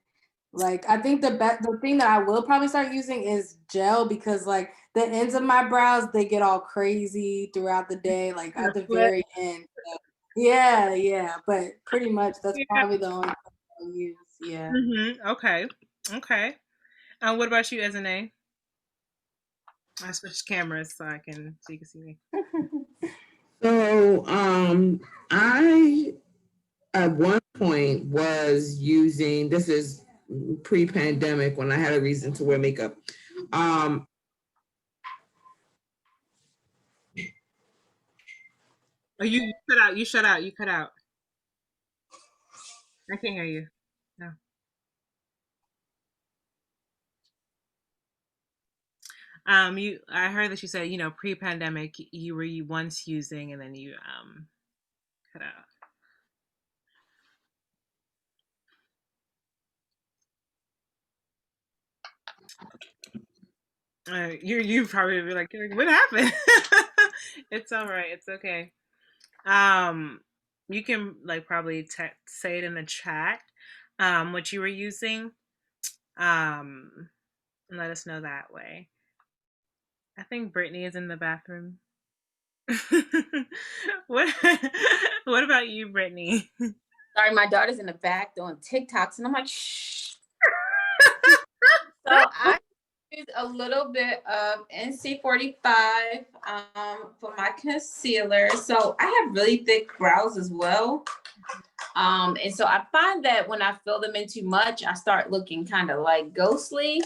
Speaker 5: Like, I think the thing that I will probably start using is gel because like the ends of my brows, they get all crazy throughout the day, like at the very end. So, yeah. But pretty much that's probably the only thing I'll use. Yeah.
Speaker 1: Okay. What about you, Esene? I switched cameras so you can see me.
Speaker 3: So I at one point was using, this is pre-pandemic when I had a reason to wear makeup. Oh,
Speaker 1: You cut out. You cut out. I can't hear you. No. I heard that you said, pre-pandemic you were once using and then you cut out. You probably be like, what happened? It's all right. It's okay. You can like probably say it in the chat, what you were using, and let us know that way. I think Brittany is in the bathroom. what What about you, Brittany?
Speaker 6: Sorry, my daughter's in the back doing TikToks, and I'm like, shh. So I use a little bit of NC45 for my concealer. So I have really thick brows as well. And so I find that when I fill them in too much, I start looking kind of like ghostly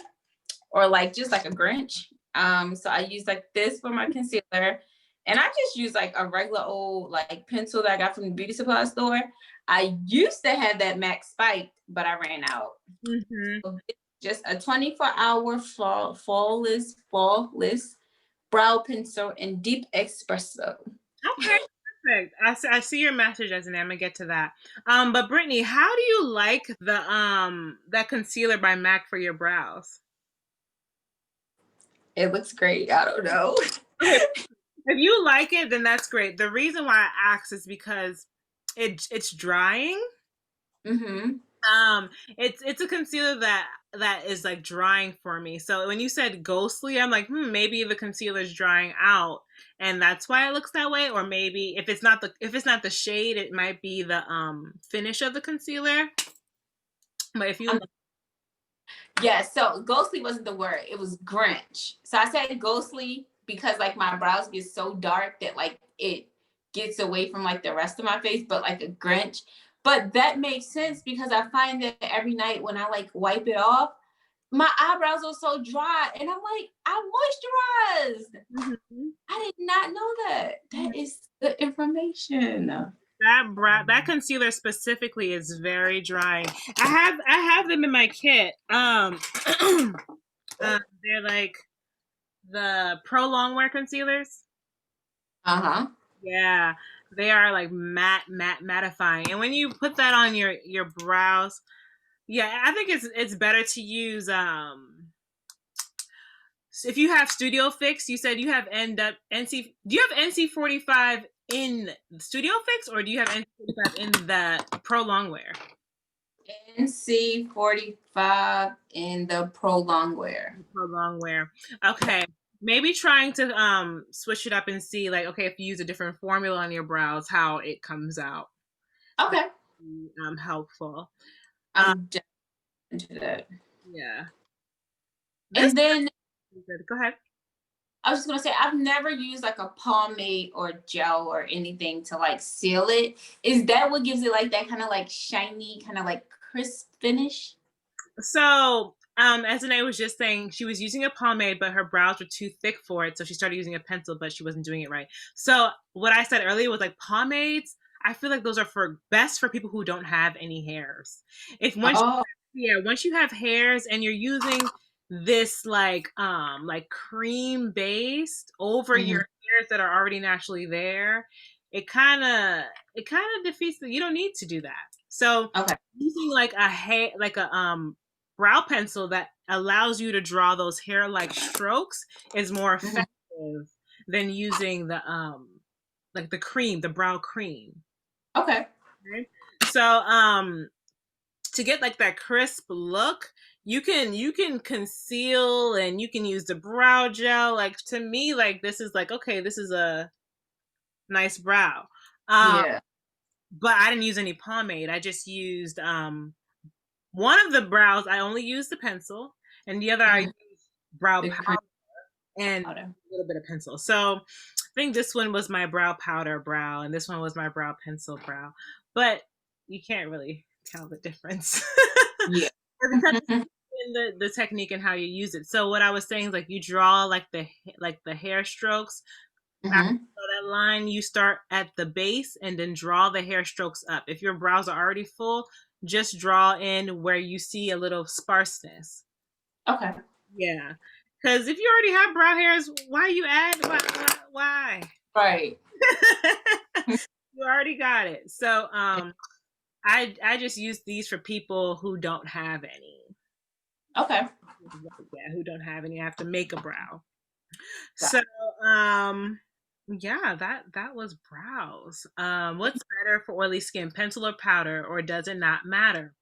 Speaker 6: or like just like a Grinch. So I use like this for my concealer. And I just use like a regular old like pencil that I got from the beauty supply store. I used to have that MAC spiked, but I ran out. So just a 24-hour flawless brow pencil in deep espresso.
Speaker 1: Okay, perfect. I see your message, as an I'm gonna get to that. But Brittany, how do you like the that concealer by MAC for your brows?
Speaker 6: It looks great. I don't know.
Speaker 1: If you like it, then that's great. The reason why I asked is because it's drying. It's a concealer that is like drying for me. So when you said ghostly, I'm like, maybe the concealer's drying out, and that's why it looks that way. Or maybe if it's not the shade, it might be the finish of the concealer. But if you
Speaker 6: yeah, so ghostly wasn't the word. It was Grinch. So I said ghostly because like my brows get so dark that like it gets away from like the rest of my face, but like a Grinch. But that makes sense because I find that every night when I like wipe it off, my eyebrows are so dry and I'm like, I moisturized. I did not know that. That is good information.
Speaker 1: that concealer specifically is very drying. I have them in my kit. They're like the Pro Longwear concealers.
Speaker 6: Uh-huh.
Speaker 1: Yeah, They are like mattifying. And when you put that on your brows, yeah, I think it's better to use if you have Studio Fix. You said you have NC. Do you have NC45 in Studio Fix, or do you have NC45 in the Pro Longwear?
Speaker 6: NC45 in the Pro Longwear.
Speaker 1: Pro Longwear. Okay. Maybe trying to switch it up and see, like, okay, if you use a different formula on your brows, how it comes out.
Speaker 6: Okay.
Speaker 1: Helpful.
Speaker 6: I'm just into that.
Speaker 1: Yeah.
Speaker 6: And then
Speaker 1: Go ahead.
Speaker 6: I was just gonna say, I've never used like a pomade or gel or anything to like seal it. Is that what gives it like that kind of like shiny, kind of like crisp finish?
Speaker 1: So, as Anae was just saying, she was using a pomade, but her brows were too thick for it, so she started using a pencil, but she wasn't doing it right. So, what I said earlier was like pomades. I feel like those are best for people who don't have any hairs. Once you have hairs and you're using this like cream based over your hairs that are already naturally there, it kind of defeats you don't need to do that. So using like a brow pencil that allows you to draw those hair like strokes is more effective than using the like the brow cream.
Speaker 6: Okay.
Speaker 1: So to get like that crisp look, you can conceal and you can use the brow gel. Like, to me, like, this is like, okay, this is a nice brow.
Speaker 6: Yeah.
Speaker 1: But I didn't use any pomade. I just used one of the brows. I only used the pencil, and the other I used brow powder and a little bit of pencil. So I think this one was my brow powder brow, and this one was my brow pencil brow. But you can't really tell the difference.
Speaker 6: Yeah.
Speaker 1: in the technique and how you use it. So what I was saying is, like, you draw like the hair strokes. After that line, you start at the base and then draw the hair strokes up. If your brows are already full, just draw in where you see a little sparseness.
Speaker 6: Okay.
Speaker 1: Yeah. Because if you already have brow hairs, why you add? Why?
Speaker 6: Right.
Speaker 1: You already got it. So I just use these for people who don't have any.
Speaker 6: Okay.
Speaker 1: Yeah, who don't have any. I have to make a brow. So yeah, that was brows. What's better for oily skin, pencil or powder, or does it not matter?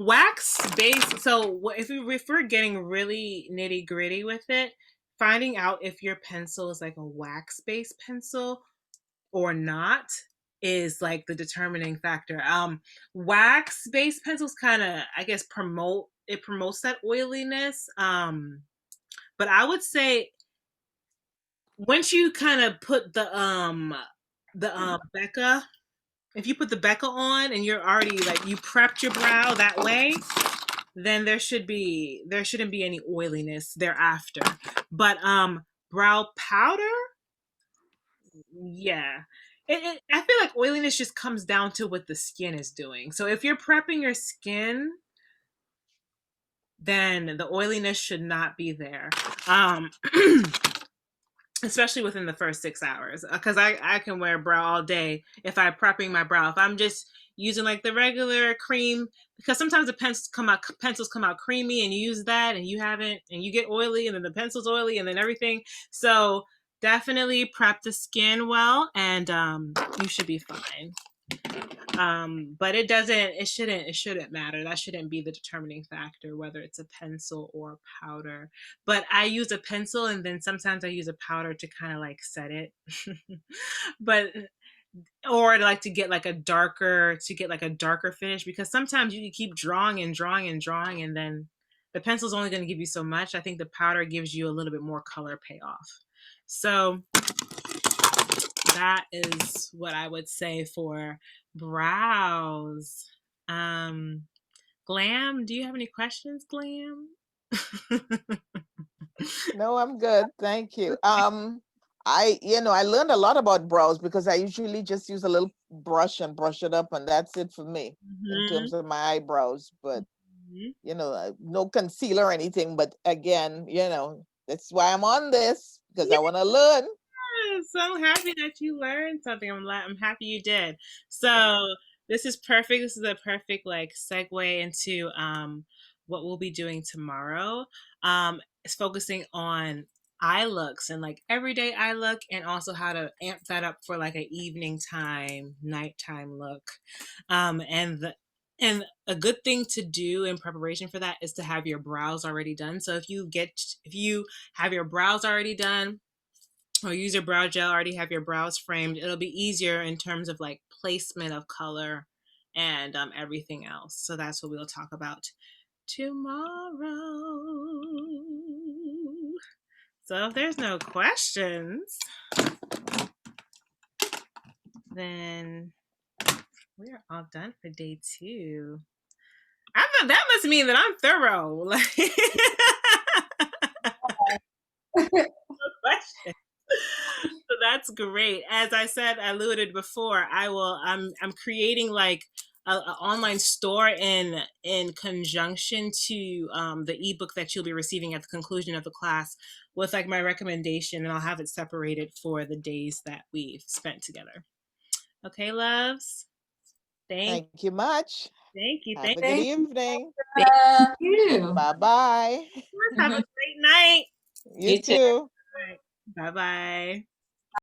Speaker 1: Wax base. So if we're getting really nitty gritty with it, finding out if your pencil is like a wax based pencil or not is like the determining factor. Wax based pencils kind of, I guess, promotes that oiliness. But I would say once you kind of put the Becca, if you put the Becca on and you're already like, you prepped your brow that way, then there shouldn't be any oiliness thereafter. But brow powder, yeah. I feel like oiliness just comes down to what the skin is doing. So if you're prepping your skin, then the oiliness should not be there. Especially within the first 6 hours, because I can wear brow all day if I'm prepping my brow. If I'm just using like the regular cream, because sometimes the pencils come out creamy and you use that and you haven't, and you get oily and then the pencil's oily and then everything. So definitely prep the skin well and you should be fine. But it shouldn't matter. That shouldn't be the determining factor, whether it's a pencil or a powder. But I use a pencil and then sometimes I use a powder to kind of like set it. But or like to get like a darker finish, because sometimes you can keep drawing and then the pencil's only going to give you so much. I think the powder gives you a little bit more color payoff. So that is what I would say for brows. Glam, do you have any questions, Glam?
Speaker 4: No, I'm good. Thank you. I learned a lot about brows because I usually just use a little brush and brush it up, and that's it for me in terms of my eyebrows. But no concealer or anything. But again, that's why I'm on this, because I want to learn.
Speaker 1: So I'm happy that you learned something. I'm happy you did. So this is perfect. This is a perfect like segue into what we'll be doing tomorrow. It's focusing on eye looks and like everyday eye look, and also how to amp that up for like an evening time, nighttime look. And a good thing to do in preparation for that is to have your brows already done. So if you have your brows already done, or use your brow gel, already have your brows framed, it'll be easier in terms of like placement of color and everything else. So that's what we'll talk about tomorrow. So if there's no questions, then we are all done for day 2. That must mean that I'm thorough. Like, no question. So that's great. As I said, I alluded before, I'm creating like an online store in conjunction to the ebook that you'll be receiving at the conclusion of the class with like my recommendation, and I'll have it separated for the days that we've spent together. Okay, loves.
Speaker 4: Thank you much.
Speaker 1: Thank you.
Speaker 4: Have a good evening.
Speaker 6: Thank you.
Speaker 4: Bye-bye.
Speaker 1: Have a great night.
Speaker 4: You too.
Speaker 1: Bye bye.